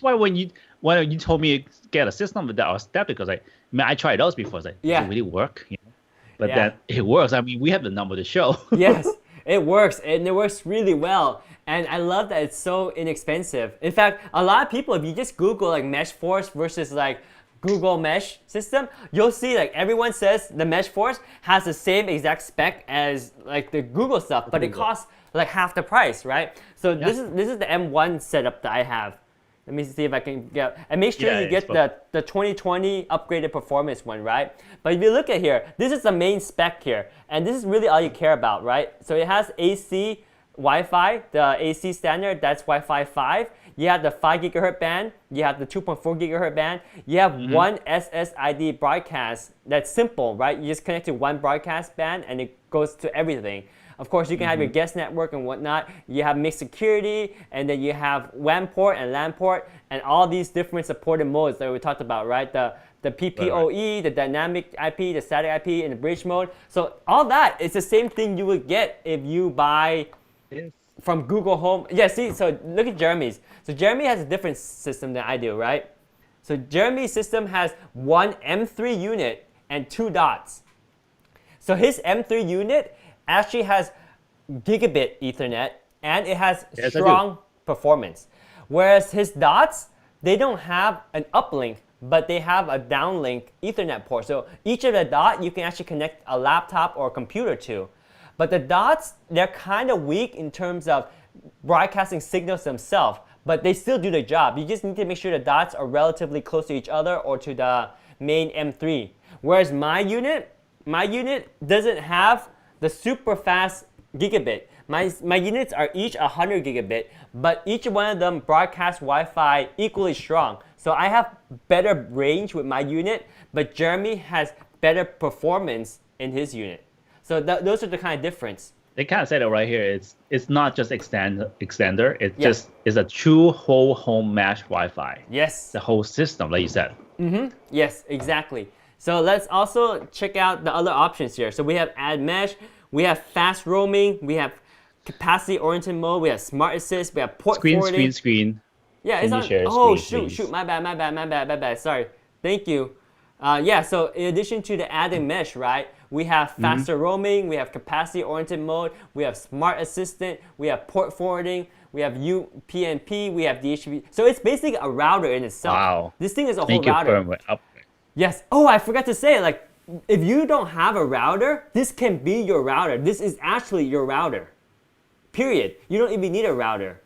why when you told me get a system with that, I was skeptical. Because I tried those before. Does it really work? You know? But then it works. I mean, we have the number to show. Yes, it works. And it works really well. And I love that it's so inexpensive. In fact, a lot of people, if you just Google like MeshForce versus like Google Mesh system, you'll see like everyone says the MeshForce has the same exact spec as like the Google stuff, but it costs like half the price, right? So this is the M1 setup that I have. Let me see if I can get, and make sure you get the 2020 upgraded performance one, right? But if you look at here, this is the main spec here, and this is really all you care about, right? So it has AC Wi-Fi, the AC standard, that's Wi-Fi 5. You have the 5 gigahertz band, you have the 2.4 gigahertz band, you have one SSID broadcast that's simple, right? You just connect to one broadcast band and it goes to everything. Of course, you can have your guest network and whatnot. You have mixed security, and then you have WAN port and LAN port, and all these different supported modes that we talked about, right? The PPOE, the dynamic IP, the static IP, and the bridge mode. So all that is the same thing you would get if you buy from Google Home. Yeah, see, so look at Jeremy's. So Jeremy has a different system than I do, right? So Jeremy's system has one M3 unit and 2 dots. So his M3 unit actually has Gigabit Ethernet and it has strong performance. Whereas his dots, they don't have an uplink, but they have a downlink Ethernet port. So each of the dot you can actually connect a laptop or a computer to. But the dots, they're kind of weak in terms of broadcasting signals themselves, but they still do the job. You just need to make sure the dots are relatively close to each other or to the main M3. Whereas my unit doesn't have the super fast gigabit. My units are each 100 gigabit, but each one of them broadcasts Wi-Fi equally strong. So I have better range with my unit, but Jeremy has better performance in his unit. So those are the kind of difference. They kind of said it right here. It's not just extender. It just is a true whole home mesh Wi-Fi. Yes. The whole system, like you said. Yes, exactly. So let's also check out the other options here. So we have add mesh, we have fast roaming, we have capacity oriented mode, we have smart assist, we have port forwarding. Screen. Yeah, it's on. Oh, shoot, my bad. Sorry. Thank you. Yeah, so in addition to the added mesh, right, we have faster roaming, we have capacity-oriented mode, we have smart assistant, we have port forwarding, we have UPnP, we have DHCP. So it's basically a router in itself. Wow. This thing is a whole router. Yes. Oh, I forgot to say, like, if you don't have a router, this can be your router. This is actually your router. Period. You don't even need a router.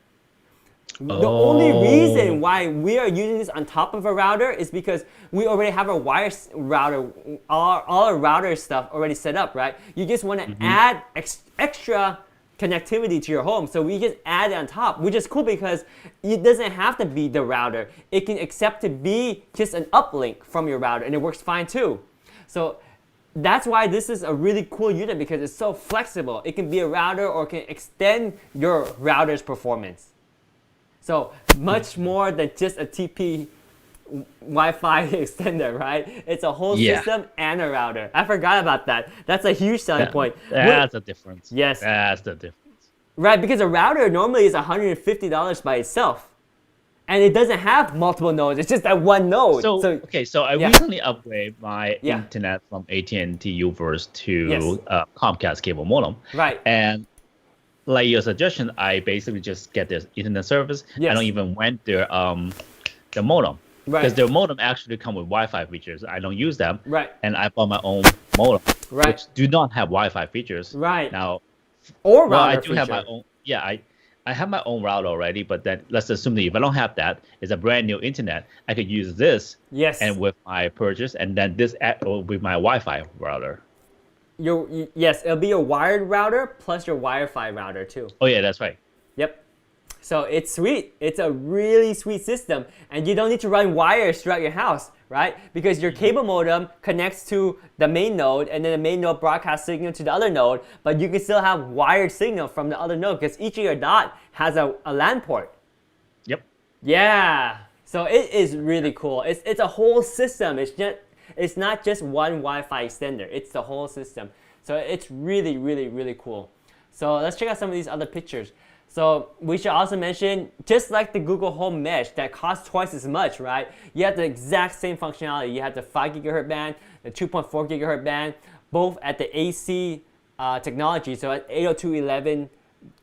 The only reason why we are using this on top of a router is because we already have a wire router, all our router stuff already set up, right? You just want to add extra connectivity to your home. So we just add it on top, which is cool because it doesn't have to be the router. It can accept to be just an uplink from your router and it works fine too. So that's why this is a really cool unit because it's so flexible. It can be a router or can extend your router's performance. So much more than just a TP Wi-Fi extender, right? It's a whole system and a router. I forgot about that. That's a huge selling point. That's the difference. Yes. That's the difference. Right, because a router normally is $150 by itself. And it doesn't have multiple nodes. It's just that one node. So I recently upgraded my internet from AT&T UVerse to Comcast cable modem. Right. And like your suggestion, I basically just get this Ethernet service. I don't even went the modem. Right. Because their modem actually come with Wi-Fi features. I don't use them. Right. And I bought my own modem, which do not have Wi-Fi features. Right. Now, or router I do have my own. Yeah, I have my own router already, but then let's assume that if I don't have that, it's a brand new internet. I could use this. Yes. And with my purchase, and then this with my Wi-Fi router. Yes, it'll be your wired router plus your Wi-Fi router too. Oh yeah, that's right. Yep. So it's sweet. It's a really sweet system, and you don't need to run wires throughout your house, right? Because your cable modem connects to the main node, and then the main node broadcasts signal to the other node, but you can still have wired signal from the other node because each of your dot has a LAN port. Yep. Yeah. So it is really cool. It's a whole system. It's not just one Wi-Fi extender. It's the whole system. So it's really, really, really cool. So let's check out some of these other pictures. So we should also mention, just like the Google Home Mesh that costs twice as much, right? You have the exact same functionality. You have the 5 gigahertz band, the 2.4 gigahertz band, both at the AC technology. So at 802.11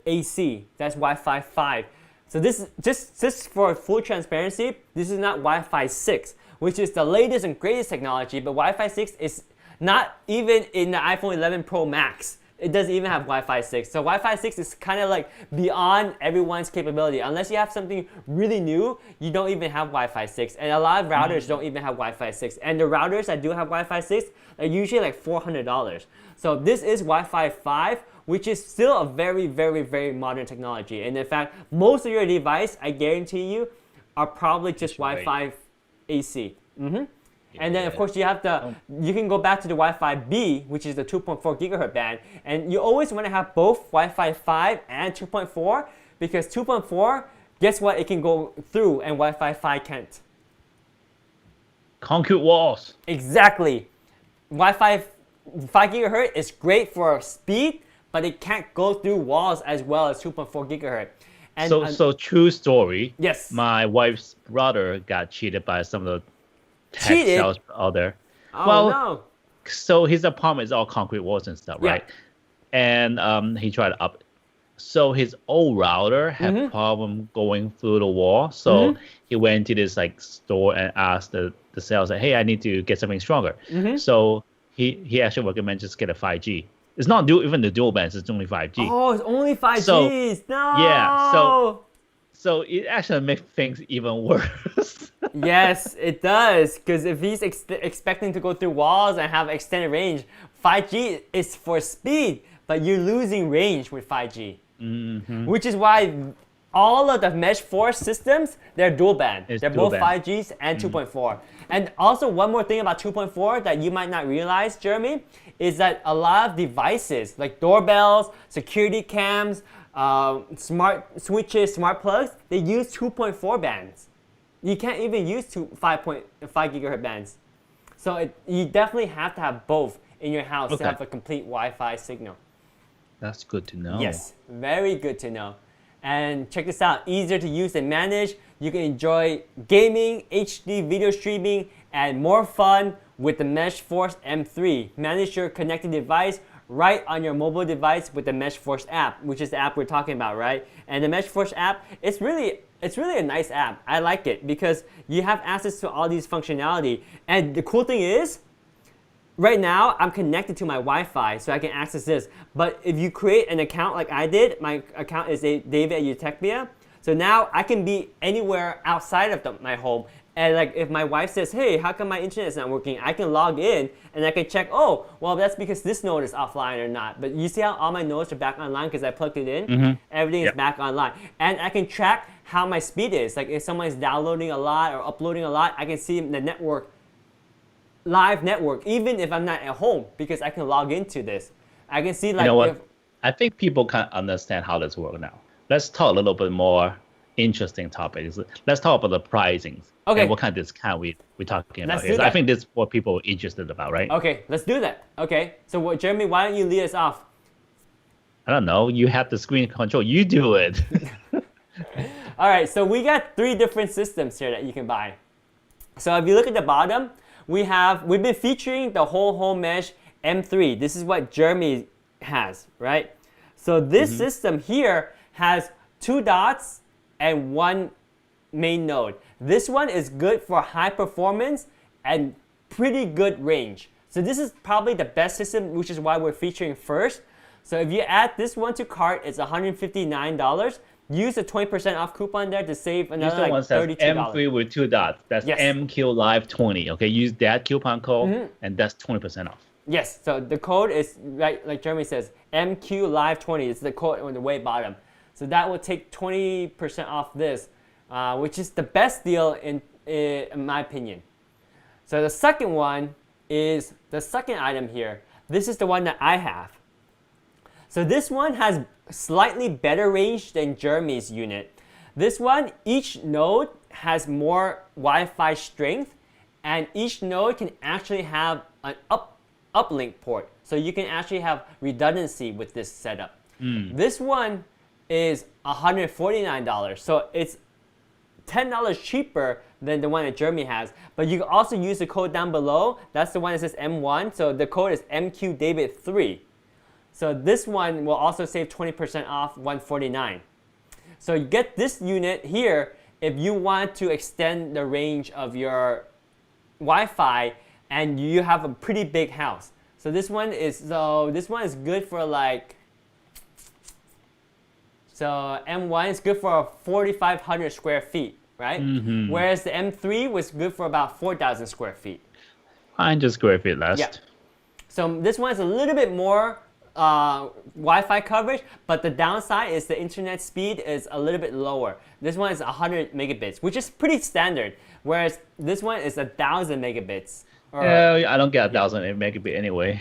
AC, that's Wi-Fi 5. So this is just for full transparency, this is not Wi-Fi 6, which is the latest and greatest technology, but Wi-Fi 6 is not even in the iPhone 11 Pro Max. It doesn't even have Wi-Fi 6. So Wi-Fi 6 is kind of like beyond everyone's capability. Unless you have something really new, you don't even have Wi-Fi 6. And a lot of routers don't even have Wi-Fi 6. And the routers that do have Wi-Fi 6 are usually like $400. So this is Wi-Fi 5, which is still a very, very, very modern technology. And in fact, most of your device, I guarantee you, are probably just Wi-Fi AC. And then of course you have you can go back to the Wi-Fi B, which is the 2.4 gigahertz band. And you always want to have both Wi-Fi 5 and 2.4 because 2.4, guess what, it can go through and Wi-Fi 5 can't. Concrete walls. Exactly. Wi-Fi 5 gigahertz is great for speed, but it can't go through walls as well as 2.4 gigahertz. And, so true story. Yes. My wife's brother got cheated by some of the tech Cheated? sales out there. Oh, well, no. So his apartment is all concrete walls and stuff, right? And he tried to up. So his old router had problem going through the wall. So he went to this like store and asked the sales, like, hey, I need to get something stronger. So he actually recommended just get a 5G. It's not even the dual bands, it's only 5G. Oh, it's only 5Gs. So, no. Yeah, so it actually makes things even worse. Yes, it does. Because if he's expecting to go through walls and have extended range, 5G is for speed, but you're losing range with 5G. Which is why all of the MeshForce systems, they're dual band. They're both 5Gs and 2.4. And also one more thing about 2.4 that you might not realize, Jeremy, is that a lot of devices like doorbells, security cams, smart switches, smart plugs, they use 2.4 bands. You can't even use 5.5 gigahertz bands. So you definitely have to have both in your house to have a complete Wi-Fi signal. That's good to know. Yes, very good to know. And check this out, easier to use and manage. You can enjoy gaming, HD video streaming, and more fun with the MeshForce M3. Manage your connected device right on your mobile device with the MeshForce app, which is the app we're talking about, right? And the MeshForce app, it's really a nice app. I like it because you have access to all these functionality. And the cool thing is, right now, I'm connected to my Wi-Fi, so I can access this. But if you create an account like I did, my account is David at Utechbia. So now I can be anywhere outside of my home. And like if my wife says, hey, how come my internet is not working? I can log in and I can check, oh, well, that's because this node is offline or not. But you see how all my nodes are back online because I plugged it in? Everything is back online. And I can track how my speed is. Like if someone's downloading a lot or uploading a lot, I can see the network, live network, even if I'm not at home, because I can log into this. I can see like, you know what? I think people can understand how this works now. Let's talk a little bit more interesting topics. Let's talk about the pricing. Okay. And what kind of discount we're talking about here. I think this is what people are interested about, right? Okay, let's do that. Okay, so Jeremy, why don't you lead us off? I don't know. You have the screen control. You do it. All right, so we got 3 different systems here that you can buy. So if you look at the bottom, we've been featuring the Whole Home Mesh M3. This is what Jeremy has, right? So this system here has 2 dots and 1 main node. This one is good for high performance and pretty good range. So this is probably the best system, which is why we're featuring first. So if you add this one to cart, it's $159. Use the 20% off coupon there to save another like $32. M3 with 2 dots. That's MQ Live 20. Okay, use that coupon code, and that's 20% off. Yes. So the code is right, like Jeremy says, MQ Live 20. It's the code on the way bottom. So that will take 20% off this, which is the best deal in my opinion. So the second one is the second item here. This is the one that I have. So this one has slightly better range than Jeremy's unit. This one, each node has more Wi-Fi strength, and each node can actually have an uplink port. So you can actually have redundancy with this setup. This one is $149. So it's $10 cheaper than the one that Jeremy has. But you can also use the code down below. That's the one that says M1. So the code is MQDavid3. So this one will also save 20% off $149. So you get this unit here if you want to extend the range of your Wi-Fi and you have a pretty big house. So this one is good for like, so M1 is good for 4,500 square feet, right? Whereas the M3 was good for about 4,000 square feet. 100 square feet less. Yeah. So this one is a little bit more Wi-Fi coverage, but the downside is the internet speed is a little bit lower. This one is 100 megabits, which is pretty standard, whereas this one is 1,000 megabits. Yeah, I don't get 1,000 megabit anyway.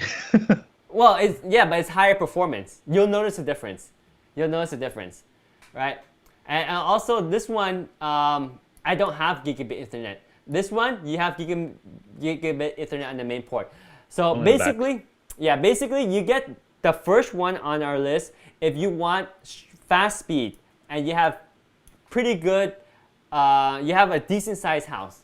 Well, but it's higher performance. You'll notice a difference. Right? And also this one, I don't have gigabit Ethernet. This one, you have gigabit Ethernet on the main port. So basically, you get the first one on our list if you want fast speed and you have pretty good, you have a decent sized house.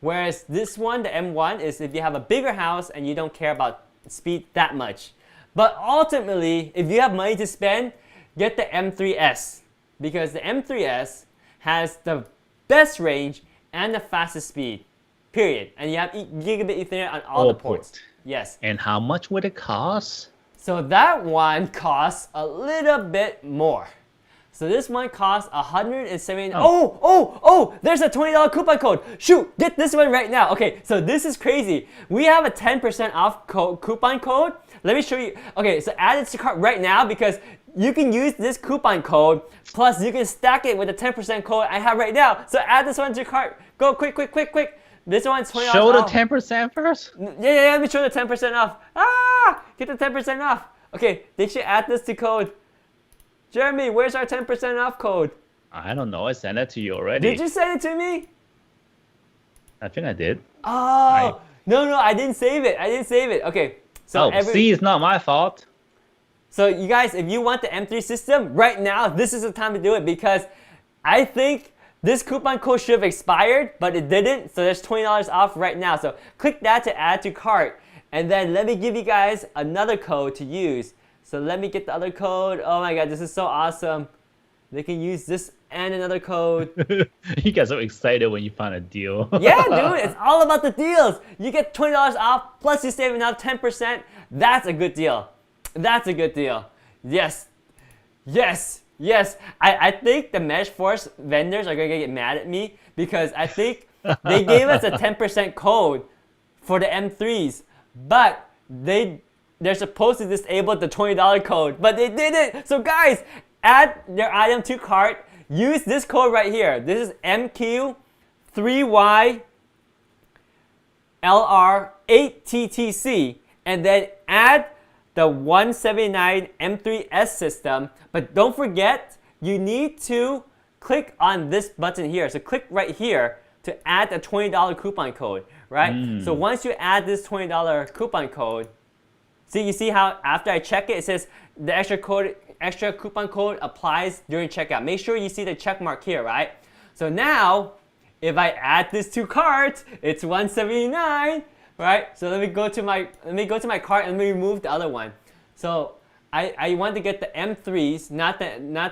Whereas this one, the M1, is if you have a bigger house and you don't care about speed that much. But ultimately, if you have money to spend, get the M3s, because the M3s has the best range and the fastest speed, period. And you have gigabit Ethernet on all the ports. Yes. And how much would it cost? So that one costs a little bit more. So this one costs $170. Oh, there's a $20 coupon code. Shoot, get this one right now. Okay, so this is crazy. We have a 10% off coupon code. Let me show you. Okay, so add it to cart right now because you can use this coupon code, plus you can stack it with the 10% code I have right now. So add this one to cart. Go quick. This one's $20 Show off. the 10% first? Yeah, let me show the 10% off. Get the 10% off. Okay, they should add this to code. Jeremy, where's our 10% off code? I don't know. I sent it to you already. Did you send it to me? I think I did. Oh, no, I didn't save it. Okay. So see, it's not my fault. So you guys, if you want the M3 system, right now, this is the time to do it because I think this coupon code should have expired, but it didn't. So there's $20 off right now. So click that to add to cart. And then let me give you guys another code to use. So let me get the other code. Oh my God, this is so awesome. They can use this and another code. You get so excited when you find a deal. Yeah, dude, it's all about the deals. You get $20 off, plus you save another 10%. That's a good deal. Yes. I think the MeshForce vendors are going to get mad at me because I think they gave us a 10% code for the M3s, but they're supposed to disable the $20 code, but they didn't. So guys, add your item to cart. Use this code right here. This is MQ3YLR8TTC, and then add the 179 M3s system. But don't forget, you need to click on this button here. So click right here to add the $20 coupon code, right? So once you add this $20 coupon code, you see how after I check it, it says the extra coupon code applies during checkout. Make sure you see the check mark here, right? So now, if I add this to cart, it's $179, right? So let me go to my cart and let me remove the other one. So I want to get the M3s, not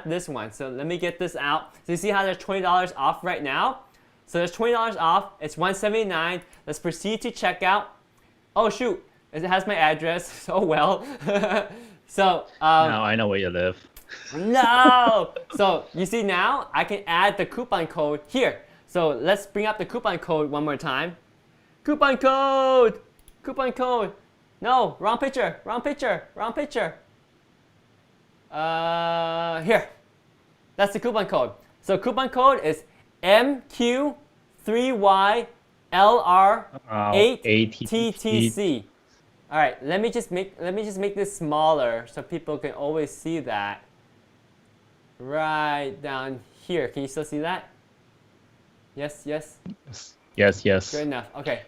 this one. So let me get this out. So you see how there's $20 off right now? So there's $20 off. It's $179. Let's proceed to checkout. Oh shoot. It has my address. Oh well. So now I know where you live. No. So you see now I can add the coupon code here. So let's bring up the coupon code one more time. Coupon code. No, wrong picture. Here. That's the coupon code. So coupon code is MQ3YLR8TTC. All right, let me just make this smaller so people can always see that. Right down here. Can you still see that? Yes, yes? Yes, yes. Good enough. Okay.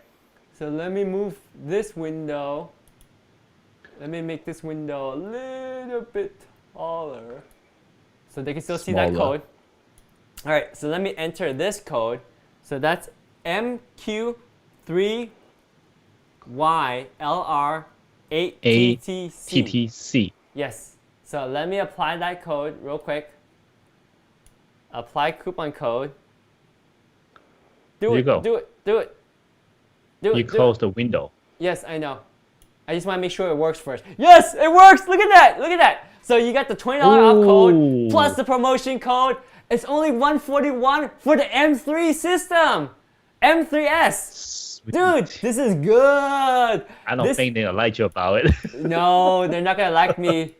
So let me move this window. Let me make this window a little bit taller so they can still see that code. All right, so let me enter this code. So that's MQ3YLR8TTC. Yes. So let me apply that code real quick. Apply coupon code. Do it. You close the window. Yes, I know. I just want to make sure it works first. Yes, it works. Look at that. Look at that. So you got the $20 off code plus the promotion code. It's only $141 for the M3 system. M3s. Sweet. Dude, this is good. I don't think they'll like you about it. No, they're not going to like me.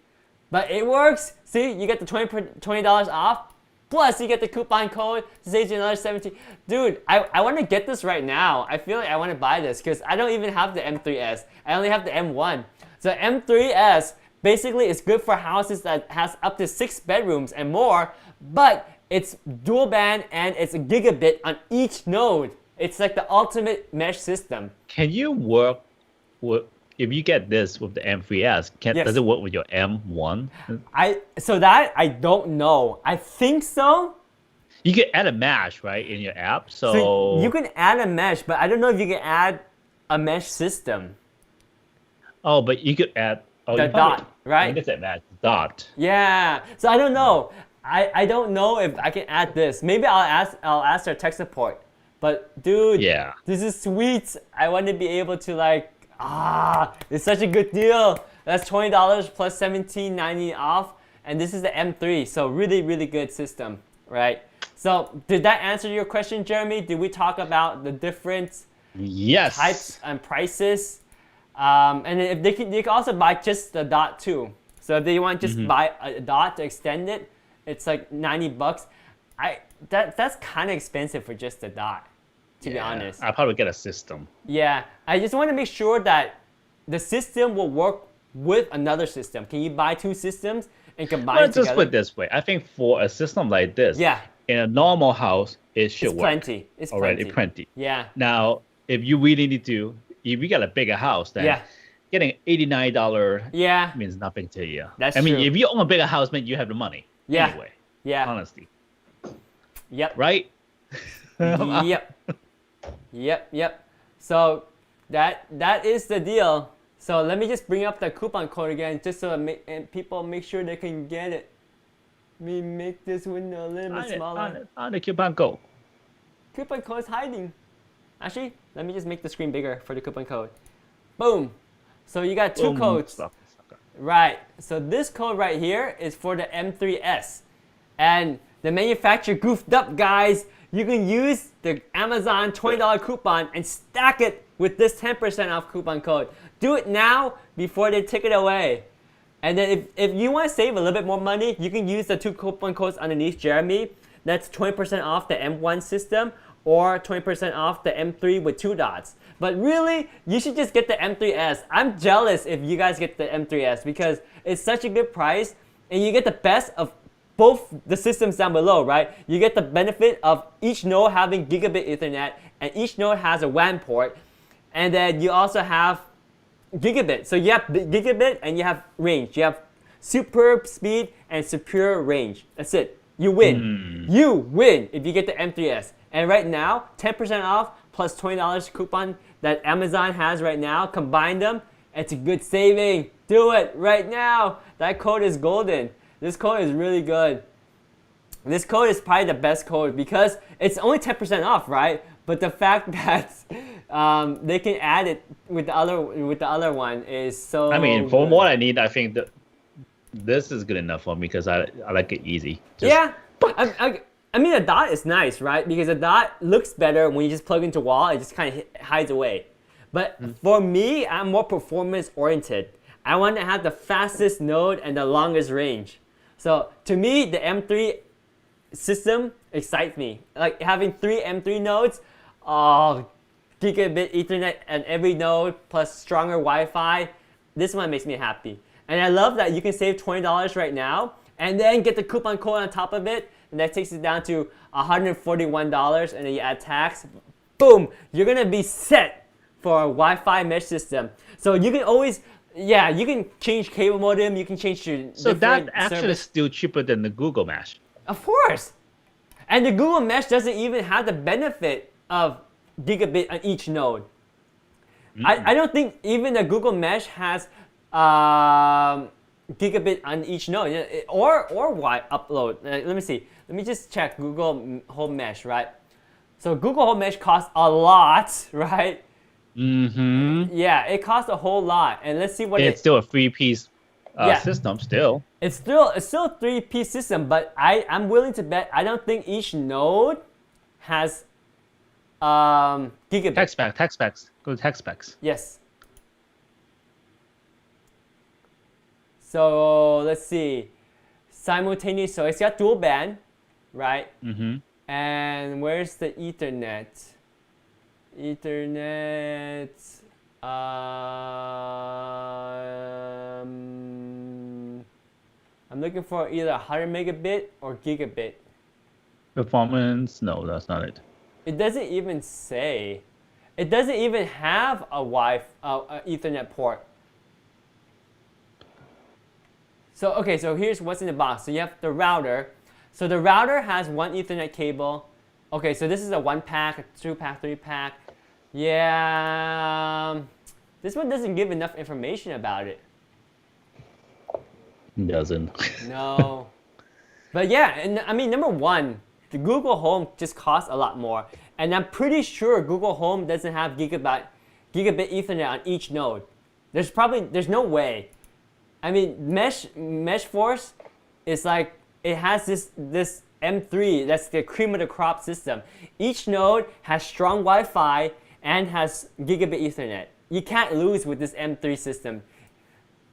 But it works. See, you get the $20 off. Plus, you get the coupon code to save you another 17. Dude, I want to get this right now. I feel like I want to buy this because I don't even have the M3s. I only have the M1. So M3s basically is good for houses that has up to 6 bedrooms and more, but it's dual band and it's a gigabit on each node. It's like the ultimate mesh system. Can you work with, if you get this with the M3s, does it work with your M1? So that I don't know. I think so. You can add a mesh, right, in your app. So you can add a mesh, but I don't know if you can add a mesh system. Oh, but you could add the dot, right? I guess that mesh dot. Yeah. So I don't know. I don't know if I can add this. Maybe I'll ask their tech support. But dude, this is sweet. I want to be able to it's such a good deal. That's $20 plus $17.90 off, and this is the M3. So really, really good system, right? So did that answer your question, Jeremy? Did we talk about the different types and prices? And if they can also buy just the dot too. So if they want to just buy a dot to extend it, it's like $90. That's kind of expensive for just the dot, to be honest. I'll probably get a system. Yeah, I just want to make sure that the system will work with another system. Can you buy 2 systems and combine together? Let's just put it this way. I think for a system like this, in a normal house, it should work. Plenty. It's already plenty. Yeah. Now, if you really need to, if you got a bigger house, then getting $89 means nothing to you. That's I mean, true. if you own a bigger house, man, you have the money. Anyway. Yeah. Honestly. Yep. Right? Yep. So that is the deal. So let me just bring up the coupon code again, just so people make sure they can get it. Let me make this window a little bit smaller. On the coupon code. Coupon code is hiding. Actually, let me just make the screen bigger for the coupon code. Boom. So you got 2 codes. Right. So this code right here is for the M3s. And the manufacturer goofed up, guys. You can use the Amazon $20 coupon and stack it with this 10% off coupon code. Do it now before they take it away. And then if you want to save a little bit more money, you can use the 2 coupon codes underneath Jeremy. That's 20% off the M1 system or 20% off the M3 with 2 dots. But really, you should just get the M3s. I'm jealous if you guys get the M3s because it's such a good price and you get the best of both the systems down below, right? You get the benefit of each node having Gigabit Ethernet and each node has a WAN port. And then you also have Gigabit. So you have Gigabit and you have range. You have superb speed and superior range. That's it. You win. You win if you get the M3s. And right now, 10% off plus $20 coupon that Amazon has right now. Combine them. It's a good saving. Do it right now. That code is golden. This code is really good. This code is probably the best code because it's only 10% off, right? But the fact that they can add it with the other one is so. I mean, for what I need, I think that this is good enough for me because I like it easy. I mean, the dot is nice, right? Because the dot looks better when you just plug into wall. It just kind of hides away. But for me, I'm more performance oriented. I want to have the fastest node and the longest range. So to me, the M3 system excites me. Like having 3 M3 nodes, Gigabit Ethernet and every node plus stronger Wi-Fi. This one makes me happy. And I love that you can save $20 right now and then get the coupon code on top of it. and that takes it down to $141, and then you add tax. Boom! You're gonna be set for a Wi-Fi mesh system. So you can always, you can change cable modem. You can change your. So that actually is still cheaper than the Google Mesh. Of course, and the Google Mesh doesn't even have the benefit of gigabit on each node. I don't think even the Google Mesh has gigabit on each node, or upload. Let me see. Let me just check Google Home Mesh, right? So Google Home Mesh costs a lot, right? Yeah, it costs a whole lot, and let's see what it's still a 3-piece system still. It's still a 3-piece system, but I'm willing to bet I don't think each node has gigabit. Tech specs. Go to tech specs. Yes. So let's see. Simultaneous. So it's got dual band, right? And where's the Ethernet? Ethernet. I'm looking for either 100 megabit or gigabit. Performance? No, that's not it. It doesn't even say. It doesn't even have a Ethernet port. So okay, so here's what's in the box. So you have the router. So the router has one Ethernet cable. Okay, so this is a 1-pack, a 2-pack, 3-pack. Yeah, this one doesn't give enough information about it. It doesn't. No. But yeah, and I mean, number one, the Google Home just costs a lot more. And I'm pretty sure Google Home doesn't have gigabit Ethernet on each node. There's no way. I mean, MeshForce is like, it has this M3, that's the cream of the crop system. Each node has strong Wi-Fi and has gigabit Ethernet. You can't lose with this M3 system.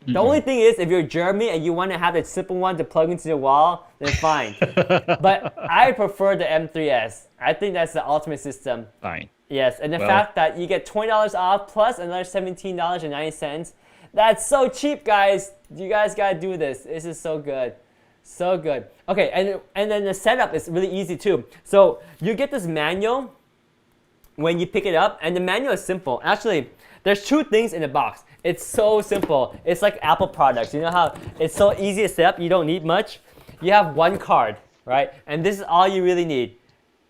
The only thing is, if you're Jeremy and you want to have the simple one to plug into the wall, then fine. But I prefer the M3s. I think that's the ultimate system. Fine. Yes, and the fact that you get $20 off plus another $17.90. That's so cheap, guys. You guys gotta do this. This is so good. So good. Okay, and then the setup is really easy too. So you get this manual when you pick it up, and the manual is simple. Actually, there's 2 things in the box. It's so simple. It's like Apple products. You know how it's so easy to set up, you don't need much? You have one card, right? And this is all you really need.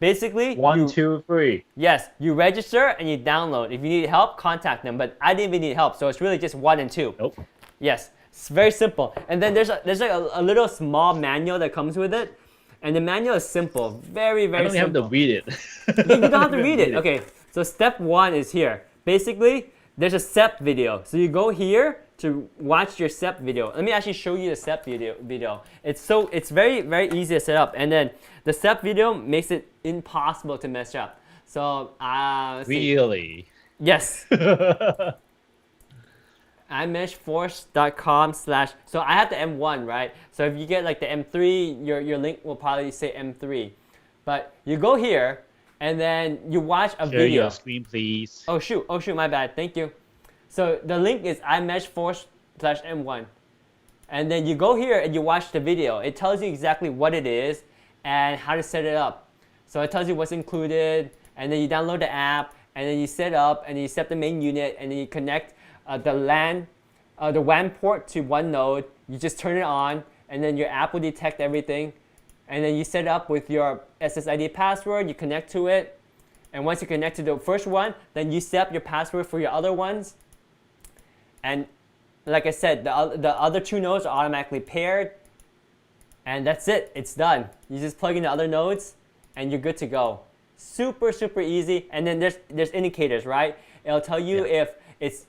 Basically, 1, 2, 3. Yes, you register and you download. If you need help, contact them. But I didn't even need help, so it's really just 1 and 2. Nope. Yes, it's very simple. And then there's like a little small manual that comes with it, and the manual is simple, very simple. I don't have to read it. You don't have to read it. Okay, so step 1 is here. Basically, there's a SEP video. So you go here to watch your SEP video. Let me actually show you the SEP video. It's very easy to set up, and then the SEP video makes it impossible to mess up. So really? Yes. iMeshForce.com/. So I have the M1, right? So if you get like the M3, your link will probably say M3. But you go here, and then you watch a video. Share your screen, please. Oh shoot, my bad. Thank you. So the link is iMeshForce/M1. And then you go here and you watch the video. It tells you exactly what it is and how to set it up. So it tells you what's included, and then you download the app, and then you set up, and then you set the main unit, and then you connect the WAN port to one node. You just turn it on, and then your app will detect everything. And then you set up with your SSID password, you connect to it. And once you connect to the first one, then you set up your password for your other ones. And like I said, the other 2 nodes are automatically paired. And that's it, it's done. You just plug in the other nodes and you're good to go. Super easy. And then there's indicators, right? It'll tell you if it's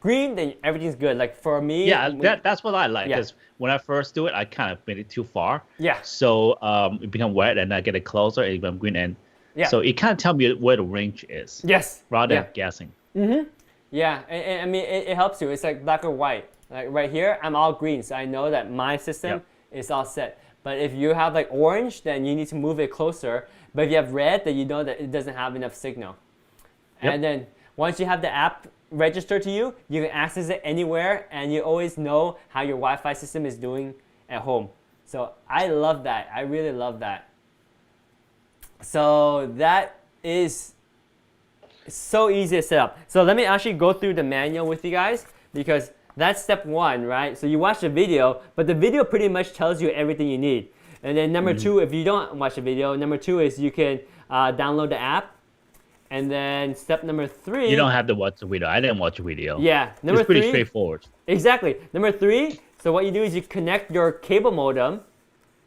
green, then everything's good. Like for me, that's what I like, because when I first do it, I kind of made it too far. Yeah. So it become wet, and I get it closer, and it become green, and so it kind of tell me where the range is. Yes. Rather than guessing. Yeah, and I mean it helps you. It's like black or white. Like right here, I'm all green, so I know that my system is all set. But if you have like orange, then you need to move it closer. But if you have red, then you know that it doesn't have enough signal. And then once you have the app registered to you, you can access it anywhere, and you always know how your Wi-Fi system is doing at home. So I love that. I really love that. So that is so easy to set up. So let me actually go through the manual with you guys, because that's step one, right? So you watch the video, but the video pretty much tells you everything you need. And then number two, if you don't watch the video, number two is you can download the app. And then step number three. You don't have to watch the video. I didn't watch the video. Yeah. Number it's pretty three, straightforward. Exactly. Number three, so what you do is you connect your cable modem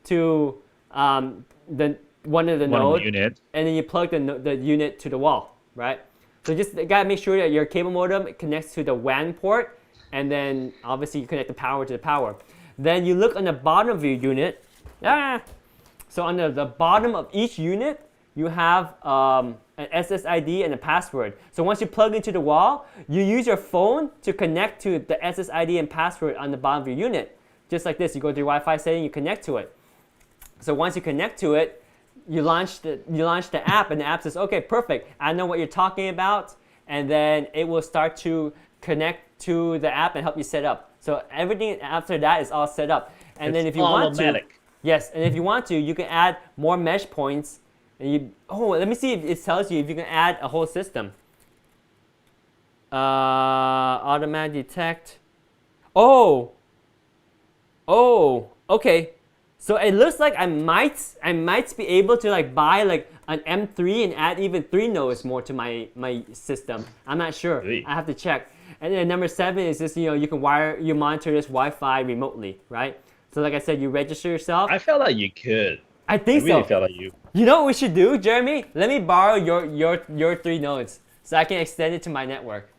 to one of the nodes, and then you plug the unit to the wall, right? So just gotta make sure that your cable modem connects to the WAN port, and then obviously you connect the power to the power. Then you look on the bottom of your unit. So on the bottom of each unit, you have an SSID and a password. So once you plug into the wall, you use your phone to connect to the SSID and password on the bottom of your unit. Just like this, you go to your Wi-Fi setting, you connect to it. So once you connect to it, you launch the app, and the app says, okay, perfect, I know what you're talking about, and then it will start to connect to the app and help you set up. So everything after that is all set up. And then if you want to, yes, and if you want to, you can add more mesh points. And let me see if it tells you if you can add a whole system. Automatic detect. Okay. So it looks like I might be able to like buy like an M3 and add even 3 nodes more to my system. I'm not sure. Really? I have to check. And then number 7 is just, you can monitor this Wi-Fi remotely, right? So like I said, you register yourself. I felt like you could. I think so. I really felt like you. You know what we should do, Jeremy? Let me borrow your 3 nodes so I can extend it to my network.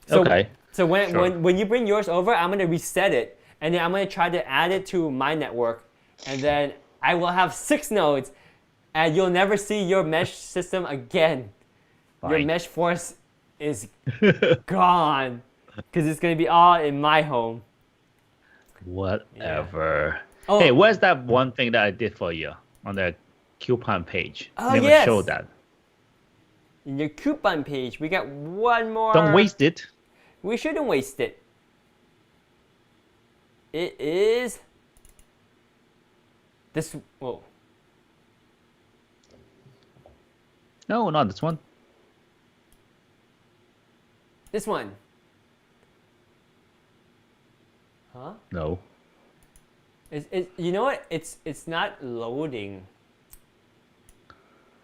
So, okay. So when you bring yours over, I'm gonna reset it, and then I'm gonna try to add it to my network, and then I will have 6 nodes, and you'll never see your mesh system again. Fine. Your MeshForce is gone, because it's gonna be all in my home. Whatever. Yeah. Hey, where's that one thing that I did for you on the coupon page? Never showed that. In your coupon page, we got one more. Don't waste it. We shouldn't waste it. It is this. Whoa. No, not this one. This one. Huh? No. You know what? It's not loading.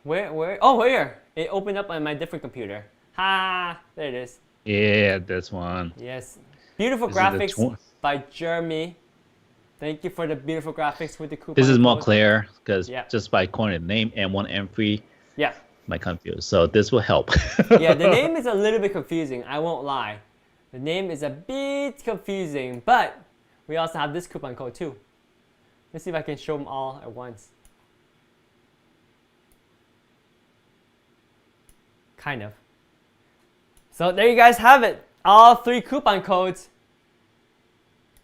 Where? Oh, here. It opened up on my different computer. Ha! There it is. Yeah, this one. Yes. Beautiful graphics by Jeremy. Thank you for the beautiful graphics with the coupon. This is more clear because just by calling the name M1, M3, my confused. So this will help. Yeah, the name is a little bit confusing. I won't lie. The name is a bit confusing, but we also have this coupon code too. Let's see if I can show them all at once. Kind of. So there you guys have it. All 3 coupon codes.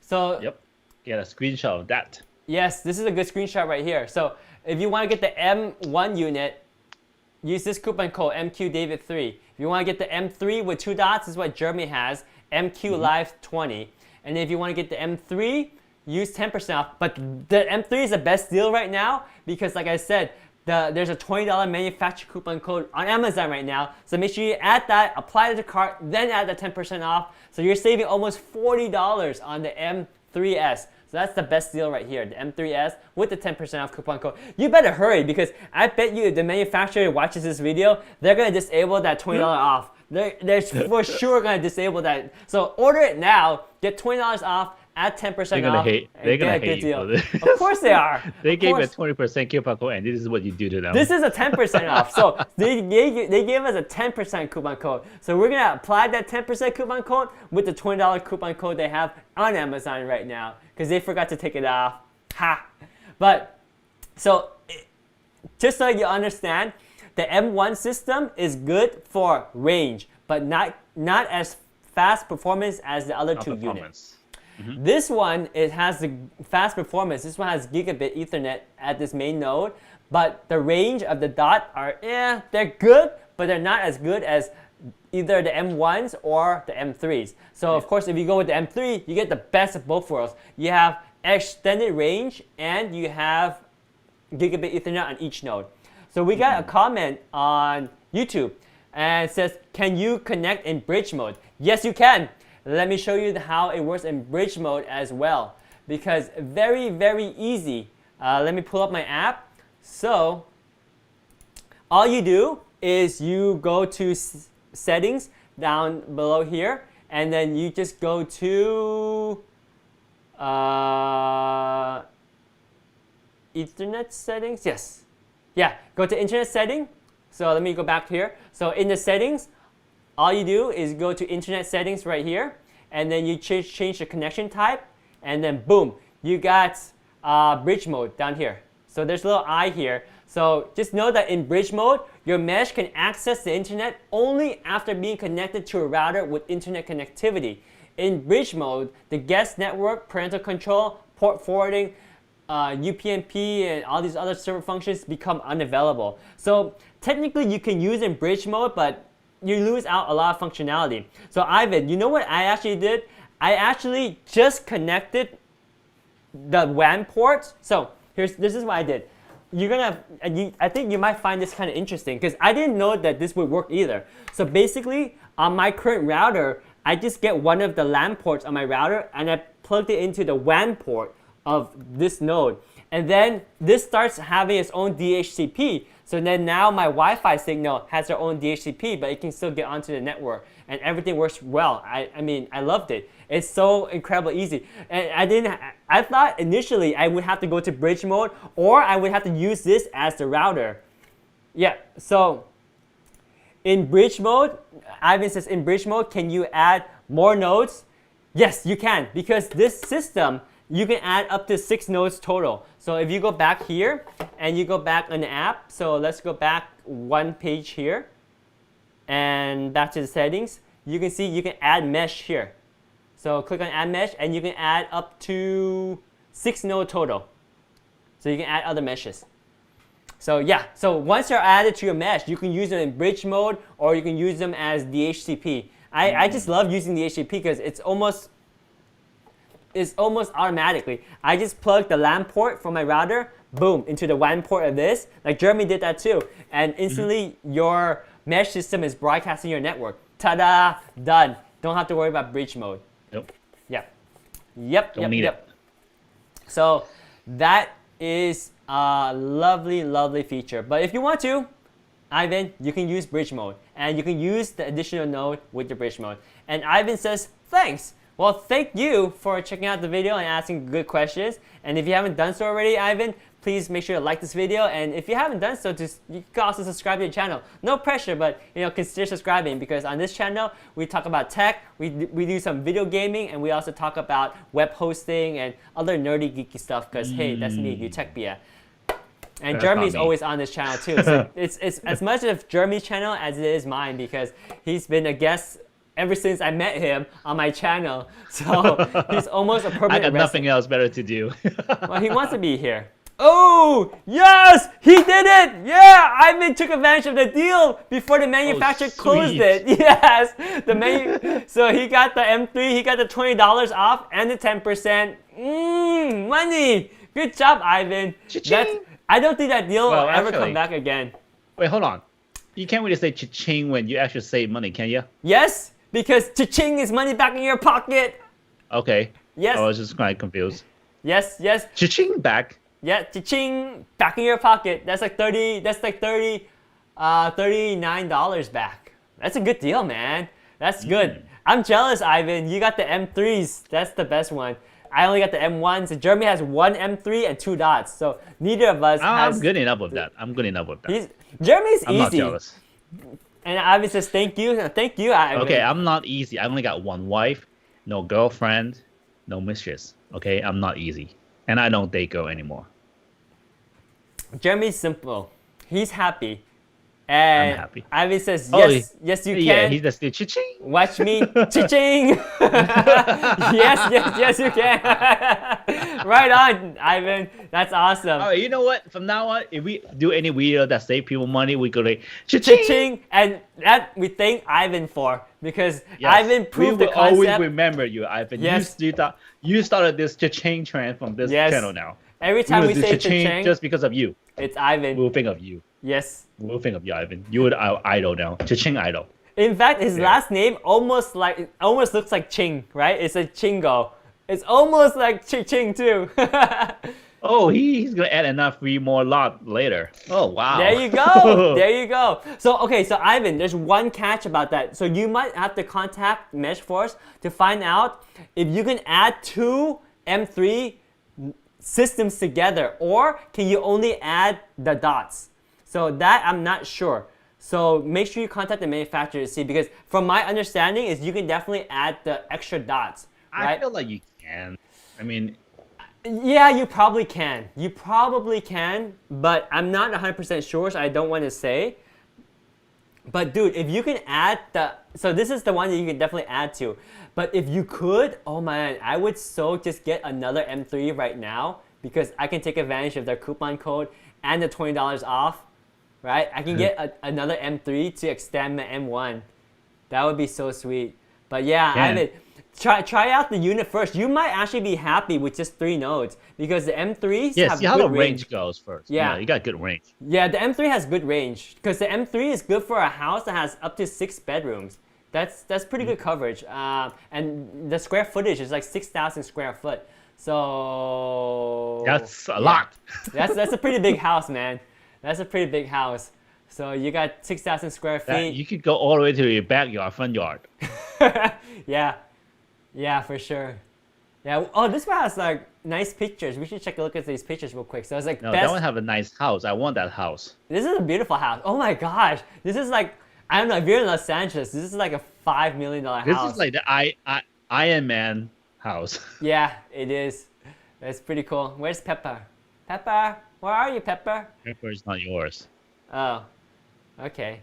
So yep. Get a screenshot of that. Yes, this is a good screenshot right here. So if you want to get the M1 unit, use this coupon code MQDavid3. If you want to get the M3 with 2 dots, is what Jeremy has, MQLive20. And if you want to get the M3, use 10% off. But the M3 is the best deal right now because, like I said, there's a $20 manufacturer coupon code on Amazon right now. So make sure you add that, apply to the cart, then add the 10% off. So you're saving almost $40 on the M3s. So that's the best deal right here, the M3s with the 10% off coupon code. You better hurry because I bet you if the manufacturer watches this video, they're going to disable that $20 off. They're for sure going to disable that. So order it now, get $20 off, add 10% off. They're gonna hate you for this. Of course they are. They gave a 20% coupon code, and this is what you do to them. This is a 10% off. So they gave us a 10% coupon code. So we're gonna apply that 10% coupon code with the $20 coupon code they have on Amazon right now because they forgot to take it off. Ha! But so just so you understand, the M1 system is good for range, but not as fast performance as the other 2 units. Mm-hmm. This one, it has the fast performance. This one has Gigabit Ethernet at this main node, but the range of the dot are, they're good, but they're not as good as either the M1s or the M3s. So of course, if you go with the M3, you get the best of both worlds. You have extended range, and you have Gigabit Ethernet on each node. So we got a comment on YouTube and it says, can you connect in bridge mode? Yes, you can. Let me show you how it works in bridge mode as well, because very, very easy. Let me pull up my app. So all you do is you go to settings down below here, and then you just go to Ethernet settings. Yes. Yeah, go to Internet setting. So let me go back here. So in the settings, all you do is go to Internet settings right here, and then you change the connection type, and then boom, you got bridge mode down here. So there's a little eye here. So just know that in bridge mode, your mesh can access the internet only after being connected to a router with internet connectivity. In bridge mode, the guest network, parental control, port forwarding, UPnP, and all these other server functions become unavailable. So technically you can use in bridge mode, but you lose out a lot of functionality. So Ivan, you know what I actually did? I actually just connected the WAN ports. So this is what I did. I think you might find this kind of interesting because I didn't know that this would work either. So basically, on my current router, I just get one of the LAN ports on my router and I plugged it into the WAN port of this node. And then this starts having its own DHCP. So then now my Wi-Fi signal has their own DHCP, but it can still get onto the network. And everything works well. I mean, I loved it. It's so incredibly easy. And I thought initially I would have to go to bridge mode, or I would have to use this as the router. Yeah, so in bridge mode, Ivan says in bridge mode, can you add more nodes? Yes, you can, because this system, you can add up to 6 nodes total. So if you go back here and you go back on the app, so let's go back one page here and back to the settings, you can see you can add mesh here. So click on add mesh and you can add up to 6 node total. So you can add other meshes. So yeah, so once they're added to your mesh, you can use them in bridge mode or you can use them as DHCP. I just love using DHCP because it's almost automatically. I just plug the LAN port from my router, boom, into the WAN port of this. Like Jeremy did that too. And instantly your mesh system is broadcasting your network. Ta-da, done. Don't have to worry about bridge mode. Nope. Yep. Don't need it. So that is a lovely, lovely feature. But if you want to, Ivan, you can use bridge mode. And you can use the additional node with the bridge mode. And Ivan says, thanks. Well, thank you for checking out the video and asking good questions. And if you haven't done so already, Ivan, please make sure to like this video. And if you haven't done so, you can also subscribe to the channel. No pressure, but consider subscribing, because on this channel, we talk about tech, we do some video gaming, and we also talk about web hosting and other nerdy, geeky stuff, because hey, that's me, you tech bia. And Jeremy's always on this channel too. So it's as much of Jeremy's channel as it is mine, because he's been a guest ever since I met him on my channel. So he's almost a permanent I got nothing else better to do. Well, he wants to be here. Oh, yes, he did it. Yeah, Ivan took advantage of the deal before the manufacturer closed it. Yes, so he got the M3, he got the $20 off and the 10%. Money. Good job, Ivan. I don't think that deal will ever come back again. Wait, hold on. You can't really say cha-ching when you actually save money, can you? Yes, because cha-ching is money back in your pocket. Okay. Yes. I was just quite confused. Yes. Cha-ching back. Yeah, cha-ching back in your pocket. That's like $39 back. That's a good deal, man. That's good. I'm jealous, Ivan. You got the M3s. That's the best one. I only got the M1s. Jeremy has one M3 and 2 dots. So neither of us has... I'm good enough with that. Jeremy's easy. I'm not jealous. And Ivan says, thank you. Thank you, Ivan. Okay, I'm not easy. I only got one wife, no girlfriend, no mistress. Okay, I'm not easy. And I don't date girl anymore. Jeremy's simple. He's happy. And I'm happy. Ivan says, yes, yes, you can. Yeah, he's still cha-ching. Watch me, cha-ching. Yes, you can. Right on, Ivan. That's awesome. Oh, you know what? From now on, if we do any video that save people money, we go like cha-ching. Cha-ching. And that we thank Ivan for, because Ivan proved the concept. We will always remember you, Ivan. Yes. You started this cha-ching trend from this channel now. Every time we say cha-ching, just because of you. It's Ivan. We'll think of you. Yes. We'll think of you, Ivan. You're our idol now. Cha-ching idol. In fact, his last name almost looks like Ching, right? It's a Chingo. It's almost like Ching too. Oh, he's gonna add enough 3 more lot later. Oh wow. There you go. There you go. So okay, so Ivan, there's one catch about that. So you might have to contact MeshForce to find out if you can add 2 M3 systems together, or can you only add the dots? So that I'm not sure. So make sure you contact the manufacturer to see, because from my understanding is you can definitely add the extra dots, right? I feel like you can. I mean, yeah, you probably can. You probably can, but I'm not 100% sure, so I don't want to say. But dude, if you can add so this is the one that you can definitely add to. But if you could, oh man, I would just get another M3 right now, because I can take advantage of their coupon code and the $20 off, right? I can get another M3 to extend my M1. That would be so sweet. But yeah, Ivan, try out the unit first. You might actually be happy with just 3 nodes, because the M3s have see how good the range goes first. Yeah, you got good range. Yeah, the M3 has good range, because the M3 is good for a house that has up to 6 bedrooms. That's pretty good coverage. And the square footage is like 6,000 square foot. So that's a lot. That's a pretty big house, man. That's a pretty big house. So you got 6,000 square feet. You could go all the way to your backyard, front yard. Yeah, for sure. Yeah. Oh, this one has like nice pictures. We should take a look at these pictures real quick. So it's like no, that one have a nice house. I want that house. This is a beautiful house. Oh my gosh, this is like, I don't know, if you're in Los Angeles, this is like a $5 million house. This is like the Iron Man house. Yeah, it is. That's pretty cool. Where's Pepper? Pepper, where are you, Pepper? Pepper is not yours. Oh, okay.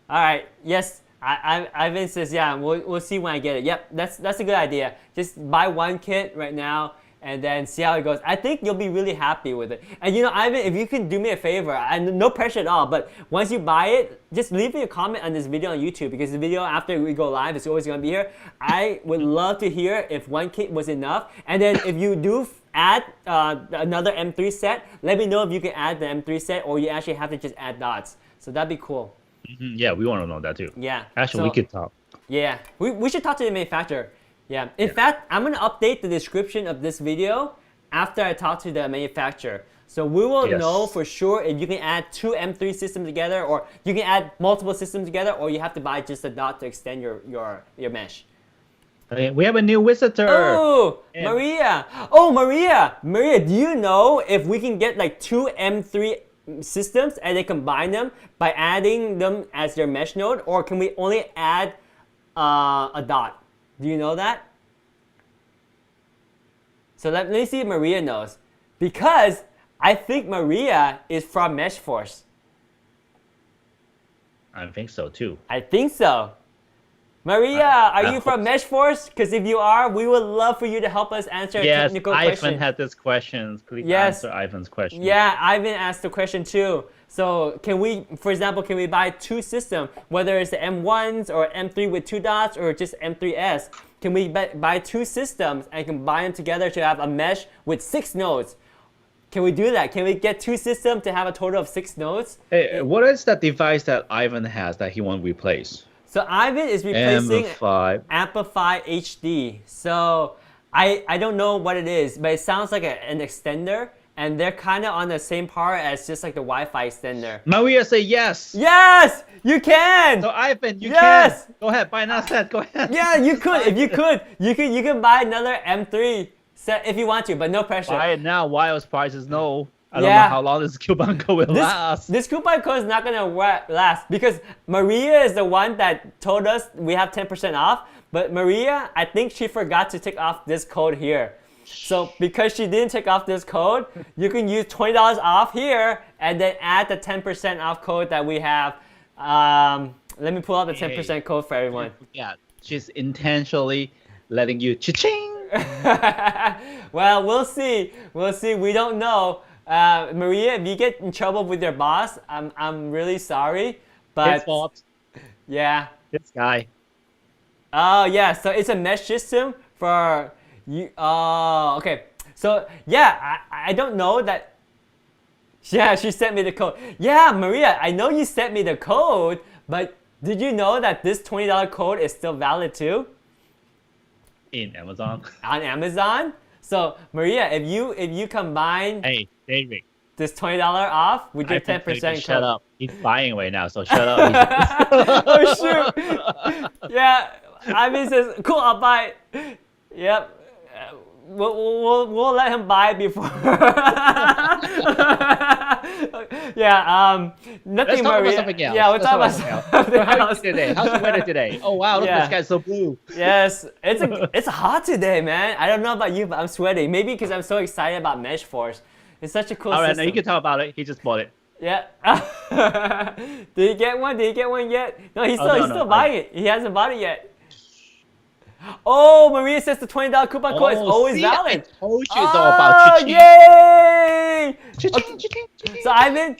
All right. Yes, Ivan says, yeah, we'll see when I get it. Yep, that's a good idea. Just buy 1 kit right now and then see how it goes. I think you'll be really happy with it. And you know, Ivan, if you can do me a favor, and no pressure at all, but once you buy it, just leave me a comment on this video on YouTube, because the video after we go live is always going to be here. I would love to hear if 1 kit was enough. And then if you do add another M3 set, let me know if you can add the M3 set, or you actually have to just add dots. So that'd be cool. Yeah, we want to know that too. Yeah. Actually, we could talk. Yeah, we should talk to the manufacturer. Yeah. In fact, I'm going to update the description of this video after I talk to the manufacturer. So we will know for sure if you can add 2 M3 systems together, or you can add multiple systems together, or you have to buy just a dot to extend your mesh. Okay, we have a new visitor. Oh, Maria. Oh, Maria, do you know if we can get like 2 M3 systems and they combine them by adding them as their mesh node, or can we only add a dot? Do you know that? So let me see if Maria knows, because I think Maria is from MeshForce. I think so too. I think so. Maria, are you from MeshForce? Because if you are, we would love for you to help us answer a technical question. Yes, Ivan had this question. Please answer Ivan's question. Yeah, Ivan asked the question too. So can we, for example, can we buy 2 systems, whether it's the M1s or M3 with 2 dots or just M3s? Can we buy 2 systems and combine them together to have a mesh with 6 nodes? Can we do that? Can we get 2 systems to have a total of 6 nodes? Hey, what is that device that Ivan has that he wants to replace? So Ivan is replacing Amplify HD. So I don't know what it is, but it sounds like an extender, and they're kind of on the same par as just like the Wi-Fi extender. Maria say yes. Yes, you can. So Ivan, you can. Go ahead, buy another set. Go ahead. Yeah, you could. If you could, you can buy another M3 set if you want to, but no pressure. Buy it now. While prices no. I don't know how long this coupon code will last. This coupon code is not going to last, because Maria is the one that told us we have 10% off. But Maria, I think she forgot to take off this code here. So because she didn't take off this code, you can use $20 off here and then add the 10% off code that we have. Let me pull out the 10% code for everyone. Yeah, she's intentionally letting you cha-ching. Well, we'll see. We'll see. We don't know. Maria, if you get in trouble with your boss, I'm really sorry. But his fault. Yeah. This guy. Oh yeah, so it's a mesh system for you. Oh, okay. So yeah, I don't know that. Yeah, she sent me the code. Yeah, Maria, I know you sent me the code, but did you know that this $20 code is still valid too? In Amazon. On Amazon. So Maria, if you combine David, this $20 off with your 10% code. Shut up. He's buying right now, so shut up. Oh shoot. Yeah, Ivan says, cool, I'll buy it. Yep. We'll let him buy it before. Yeah. Nothing. Let's talk about something else. Yeah, we'll talk about something else Today. How's the weather today? Oh wow, look, the sky's so blue. Yes, it's hot today, man. I don't know about you, but I'm sweating. Maybe because I'm so excited about MeshForce. It's such a cool system. Alright, now you can talk about it. He just bought it. Yeah. Did he get one? Did he get one yet? No, he's still buying it. He hasn't bought it yet. Oh, Maria says the $20 coupon code is always valid. I told you it's all about cha-ching. Yay! Okay. So Ivan,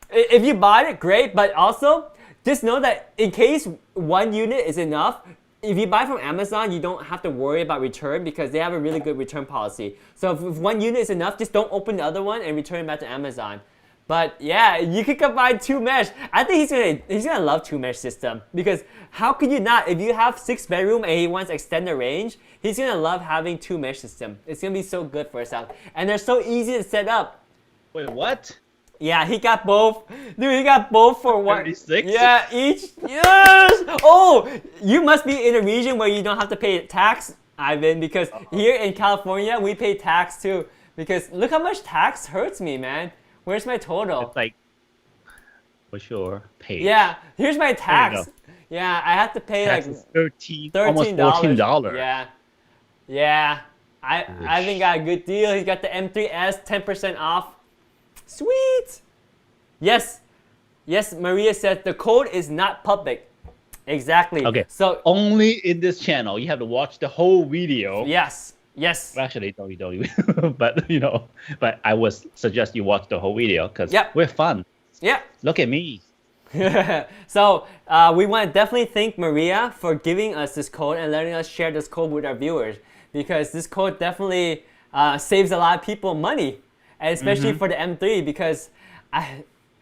if you bought it, great. But also, just know that in case one unit is enough, if you buy from Amazon, you don't have to worry about return because they have a really good return policy. So if one unit is enough, just don't open the other one and return it back to Amazon. But yeah, you could combine 2 mesh. I think he's gonna love 2 mesh system because how could you not? If you have 6 bedroom and he wants to extend the range, he's gonna love having 2 mesh system. It's gonna be so good for his house, and they're so easy to set up. Wait, what? Yeah, he got both. Dude, he got both for one. 36? Yeah, each. Yes. Oh, you must be in a region where you don't have to pay tax, Ivan, because here in California we pay tax too. Because look how much tax hurts me, man. Where's my total? It's like, for sure, paid. Yeah, here's my tax. Yeah, I have to pay tax like $13, almost $14. Yeah, yeah. I think got a good deal. He got the M3s 10% off. Sweet. Yes, Maria said the code is not public. Exactly. Okay. So only in this channel, you have to watch the whole video. Yes. Well, actually, don't even. But but I would suggest you watch the whole video because we're fun. Yeah. Look at me. So we want to definitely thank Maria for giving us this code and letting us share this code with our viewers because this code definitely saves a lot of people money, and especially for the M3 because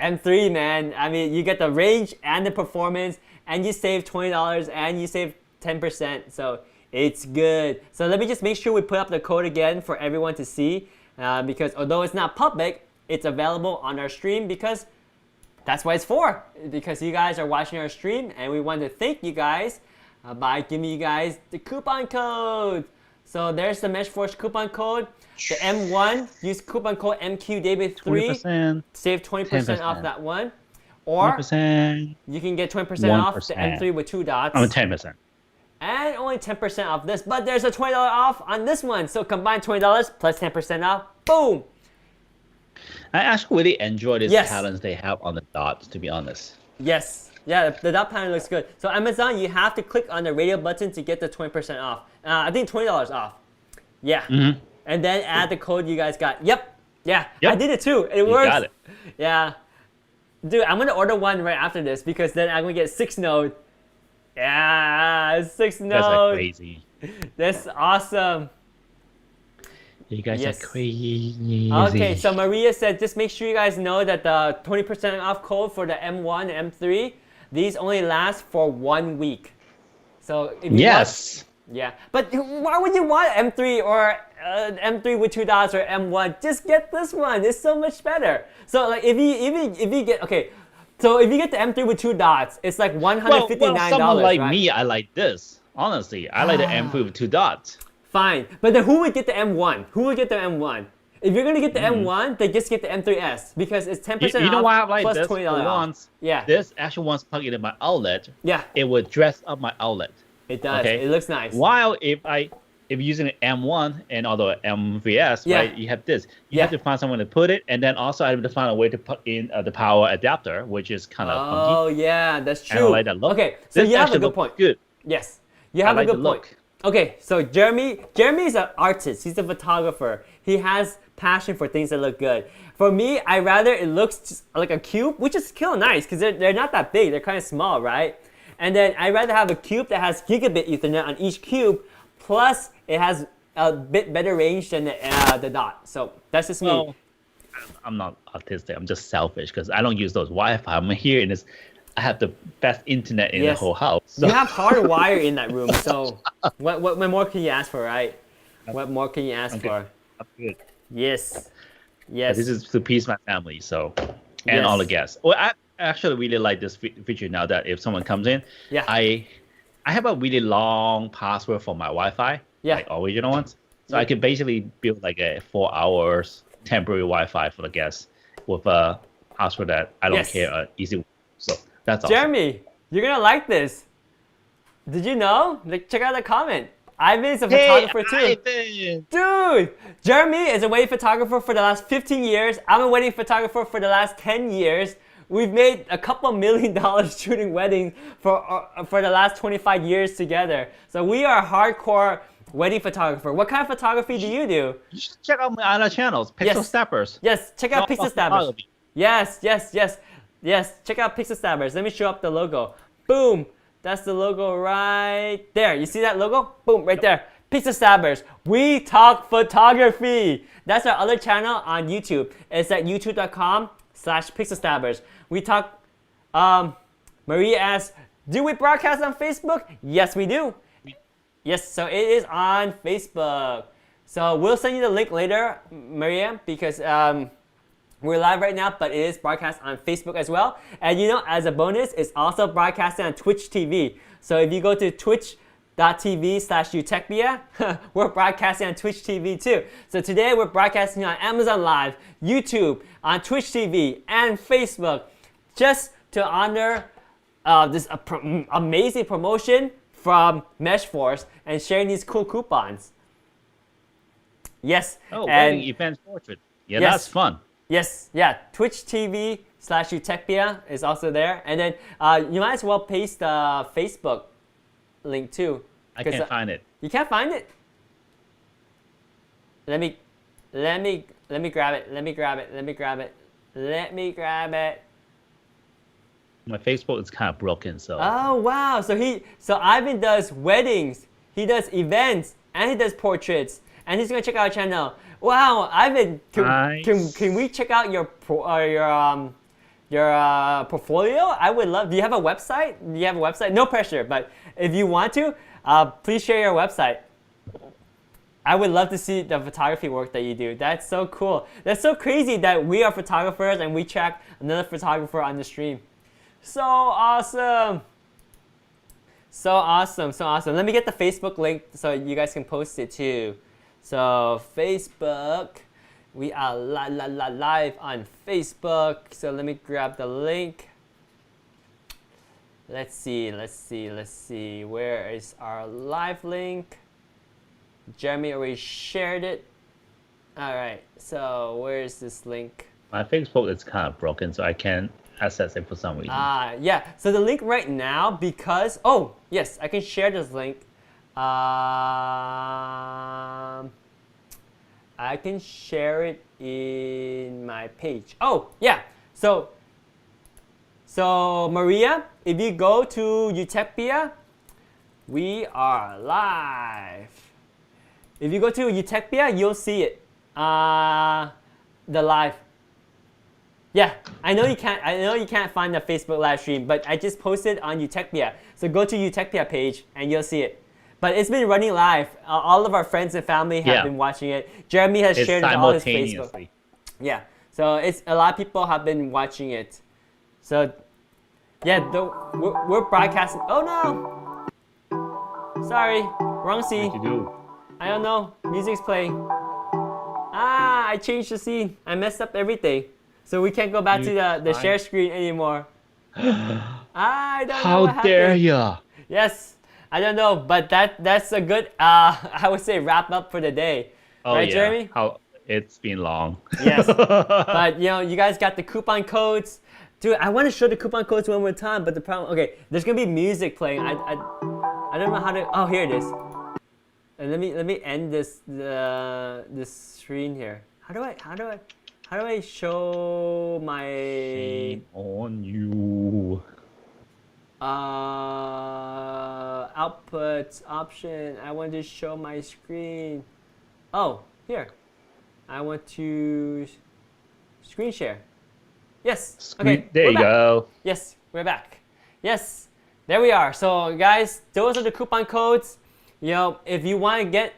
M3, man, I mean, you get the range and the performance, and you save $20 and you save 10%. So it's good. So let me just make sure we put up the code again for everyone to see because although it's not public, it's available on our stream because that's what it's for. Because you guys are watching our stream and we want to thank you guys by giving you guys the coupon code. So there's the MeshForce coupon code. The M1, use coupon code MQDavid3, 20%, save 20% off that one. Or 20%, you can get 20% off the M3 with 2 dots. 10%. And only 10% off this, but there's a $20 off on this one. So combine $20 plus 10% off, boom. I actually really enjoy these patterns they have on the dots, to be honest. Yes. Yeah, the dot pattern looks good. So Amazon, you have to click on the radio button to get the 20% off. I think $20 off. Yeah. And then add the code you guys got. Yep. I did it too. It works. Got it. Yeah. Dude, I'm going to order one right after this because then I'm going to get 6 node. Yeah, 6 nodes. That's like crazy. That's awesome. You guys are crazy. Okay, so Maria said just make sure you guys know that the 20% off code for the M1 and M3, these only last for 1 week. So if you want, but why would you want M3 or M3 with 2 dots or M1? Just get this one. It's so much better. So like if you get so if you get the M3 with 2 dots, it's like $159. Well, someone like me, I like this. Honestly, I like the M3 with 2 dots. Fine, but then who would get the M1? Who would get the M1? If you're gonna get the M1, then just get the M3s because it's 10% off. You know why I like plus this? $20 off. This actually once plugged into my outlet. Yeah. It would dress up my outlet. It does. Okay? It looks nice. While if I if you're using an M1 and although M3s, right, you have this. You have to find someone to put it, and then also I have to find a way to put in the power adapter, which is kind of funky. Oh yeah, that's true. I don't like that look. Okay, so you have a good point. Good. Yes, you have a good point. Okay, so Jeremy is an artist. He's a photographer. He has passion for things that look good. For me, I rather it looks just like a cube, which is still nice because they're not that big. They're kind of small, right? And then I'd rather have a cube that has gigabit Ethernet on each cube, plus it has a bit better range than the dot. So that's just me. I'm not autistic. I'm just selfish because I don't use those Wi-Fi. I'm here in this. I have the best internet in the whole house. So. You have hardwire in that room. So what more can you ask for, right? What more can you ask for? I'm good. Yes. But this is to please my family, so and all the guests. Well, I actually really like this feature now that if someone comes in, I have a really long password for my Wi-Fi, like original ones. So I can basically build like a 4 hours temporary Wi-Fi for the guests with a password that I don't care, easy. So that's awesome. Jeremy, you're gonna like this. Did you know? Like, check out the comment. Ivan is a photographer too. Ivan. Dude, Jeremy is a wedding photographer for the last 15 years. I'm a wedding photographer for the last 10 years. We've made a couple $1 million shooting weddings for the last 25 years together. So we are hardcore wedding photographer. What kind of photography do you do? You should check out my other channels, Pixel Steppers. Yes, check out Pixel Steppers. Yes. Check out Pixel Steppers. Let me show up the logo. Boom. That's the logo right there. You see that logo? Boom, right there. Pixel Stabbers. We talk photography. That's our other channel on YouTube. It's at youtube.com/pixelstabbers. We talk. Maria asks, do we broadcast on Facebook? Yes, we do. Yes, so it is on Facebook. So we'll send you the link later, Maria, because we're live right now, but it is broadcast on Facebook as well. And you know, as a bonus, it's also broadcasted on Twitch TV. So if you go to twitch.tv/Utechpia, we're broadcasting on Twitch TV too. So today we're broadcasting on Amazon Live, YouTube, on Twitch TV, and Facebook, just to honor this amazing promotion from MeshForce and sharing these cool coupons. Yes. Oh, and event portrait. Yeah, that's fun. Yes, Twitch TV/Utechpia is also there. And then you might as well paste the Facebook link too. I can't find it. You can't find it? Let me grab it. Let me grab it. My Facebook is kind of broken, so. Oh wow! So Ivan does weddings, he does events, and he does portraits, and he's gonna check out our channel. Wow, Ivan, can we check out your portfolio? I would love. Do you have a website? No pressure, but if you want to, please share your website. I would love to see the photography work that you do. That's so cool. That's so crazy that we are photographers and we check another photographer on the stream. So awesome. So awesome. Let me get the Facebook link so you guys can post it too. So Facebook, we are live on Facebook. So let me grab the link. Let's see. Where is our live link? Jeremy already shared it. All right. So where is this link? My Facebook is kind of broken, so I can't access it for some reason. Yeah. So the link right now, because yes, I can share this link. I can share it in my page. Oh, yeah. So Maria, if you go to Utechpia, we are live. If you go to Utechpia, you'll see it. The live. Yeah, I know you can't find the Facebook live stream, but I just posted on Utechpia. So go to Utechpia page and you'll see it. But it's been running live. All of our friends and family have been watching it. Jeremy has shared it on all his Facebook. Yeah, so it's a lot of people have been watching it. So yeah, we're broadcasting. Oh no! Sorry, wrong scene. What did you do? I don't know. Music's playing. I changed the scene. I messed up everything. So we can't go back to the share screen anymore. I don't know what happened. How dare you? Yes. I don't know, but that's a good I would say wrap up for the day. Oh, right, yeah. Jeremy? It's been long. Yes. But you guys got the coupon codes. Dude, I want to show the coupon codes one more time, but the problem, okay, there's gonna be music playing. I don't know how to. Oh, here it is. And let me end this screen here. How do I show my Shame on you. output option? I want to show my screen. Oh, here. I want to screen share. Yes. Okay. There you go. Yes, we're back. Yes, there we are. So guys, those are the coupon codes. If you want to get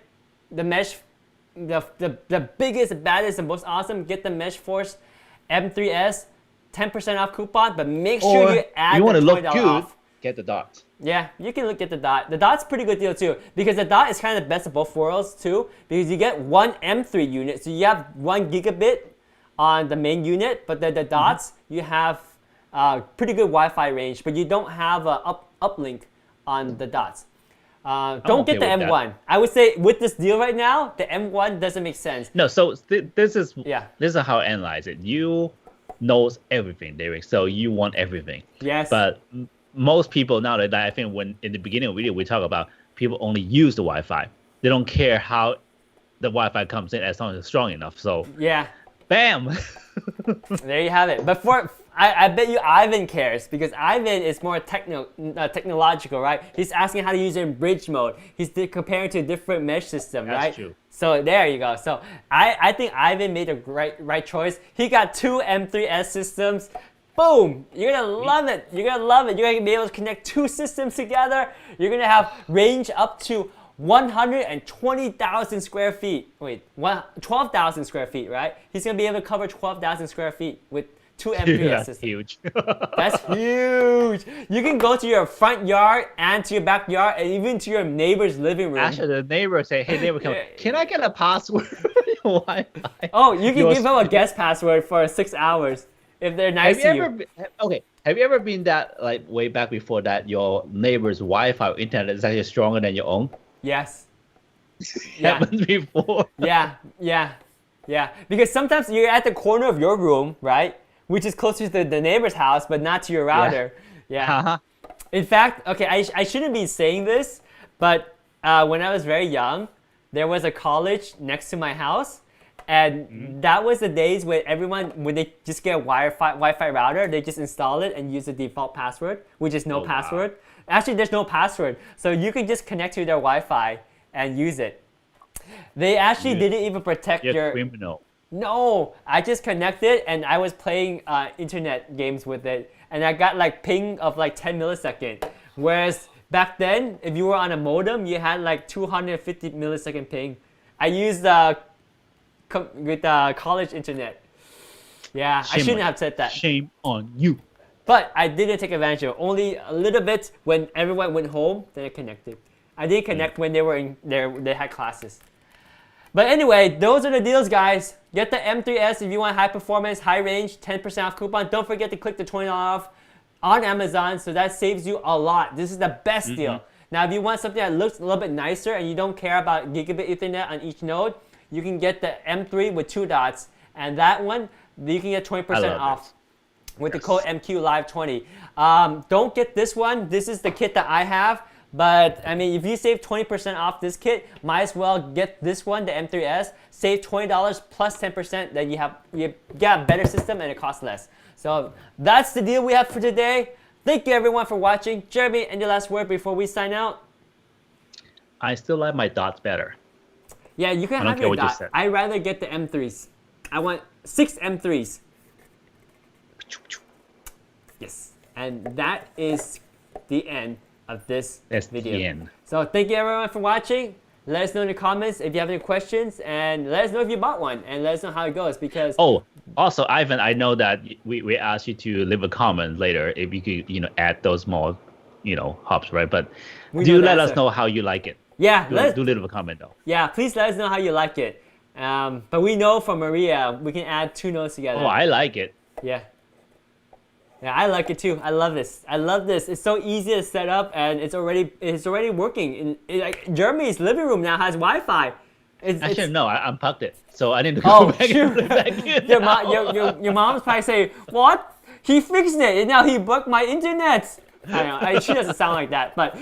the mesh, the biggest, baddest, and most awesome, get the MeshForce M3s, 10% off coupon. But make sure you add you want the to look $20 good, off. get the dot. Yeah, you can look at the dot. The dot's a pretty good deal too, because the dot is kind of the best of both worlds too, because you get one M3 unit, so you have 1 gigabit on the main unit, but the dots, you have pretty good Wi-Fi range, but you don't have a uplink on the dots. Don't get the M1. That. I would say with this deal right now, the M1 doesn't make sense. No, so this is how I analyze it. You knows everything, Derek, so you want everything. Yes. But most people now that I think when in the beginning of the video we talk about people only use the Wi-Fi. They don't care how the Wi-Fi comes in as long as it's strong enough. So yeah. Bam. There you have it. But I bet you Ivan cares, because Ivan is more technological, right? He's asking how to use it in bridge mode. He's comparing to a different mesh system, right? That's true. So there you go. So I think Ivan made a right choice. He got 2 M3s systems. Boom! You're gonna love it. You're gonna love it. You're gonna be able to connect 2 systems together. You're gonna have range up to 120,000 square feet. Wait, 12,000 square feet, right? He's gonna be able to cover 12,000 square feet with 2 M3s that's systems. Huge. That's huge. You can go to your front yard and to your backyard and even to your neighbor's living room. Actually, the neighbor say, "Hey, neighbor, can I get a password for your Wi-Fi?" Oh, you can give them a guest password for 6 hours if they're nice to you. Have you ever been that, like, way back before that, your neighbor's Wi-Fi or internet is actually stronger than your own? Yes. Yeah. Happened before. Yeah. Because sometimes you're at the corner of your room, right? Which is closer to the neighbor's house, but not to your router. Yeah. Uh-huh. In fact, okay, I shouldn't be saying this, but when I was very young, there was a college next to my house. And that was the days when when they just get a Wi-Fi router, they just install it and use the default password, which is no password. Wow. Actually, there's no password. So you can just connect to their Wi-Fi and use it. They actually didn't even protect your... criminal. No, I just connected and I was playing internet games with it. And I got like ping of like 10 milliseconds. Whereas back then, if you were on a modem, you had like 250 millisecond ping. I used with college internet. Yeah, I shouldn't have said that. Shame on you. But I didn't take advantage of it. Only a little bit when everyone went home, then I connected. I didn't connect when they were in they had classes. But anyway, those are the deals, guys. Get the M3s if you want high performance, high range, 10% off coupon. Don't forget to click the $20 off on Amazon, so that saves you a lot. This is the best deal. Now, if you want something that looks a little bit nicer and you don't care about gigabit Ethernet on each node, you can get the M3 with 2 dots, and that one you can get 20% off with the code MQLive20. Don't get this one. This is the kit that I have, but I mean, if you save 20% off this kit, might as well get this one, the M3s. Save $20 plus 10%. Then you get a better system and it costs less. So that's the deal we have for today. Thank you everyone for watching. Jeremy, any last word before we sign out? I still like my dots better. Yeah, you can have your dot. I'd rather get the M3s. I want 6 M3s. Yes, and that is the end of this video. The end. So thank you everyone for watching. Let us know in the comments if you have any questions, and let us know if you bought one, and let us know how it goes. Because also Ivan, I know that we asked you to leave a comment later if you could add those more hubs, right? But do let us know how you like it. Yeah, do leave a comment though. Yeah, please let us know how you like it. But we know from Maria we can add 2 nodes together. Oh, I like it. Yeah. Yeah, I like it too. I love this. I love this. It's so easy to set up, and it's already working. Like Jeremy's living room now has Wi-Fi. Actually, no, I unplugged it, so I need to go back and put it back in. Your mom's probably say, "What? He fixed it, and now he broke my internet." I don't know. She doesn't sound like that, but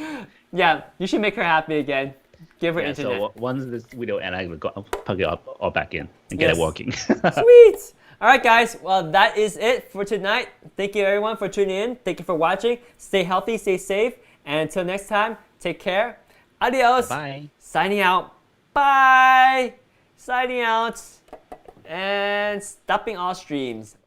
yeah, you should make her happy again. Give her internet. So once this video ends, I will plug it all back in and get it working. Sweet. All right, guys. Well, that is it for tonight. Thank you, everyone, for tuning in. Thank you for watching. Stay healthy, stay safe, and until next time, take care. Adios. Bye. Signing out. Bye. Signing out. And stopping all streams.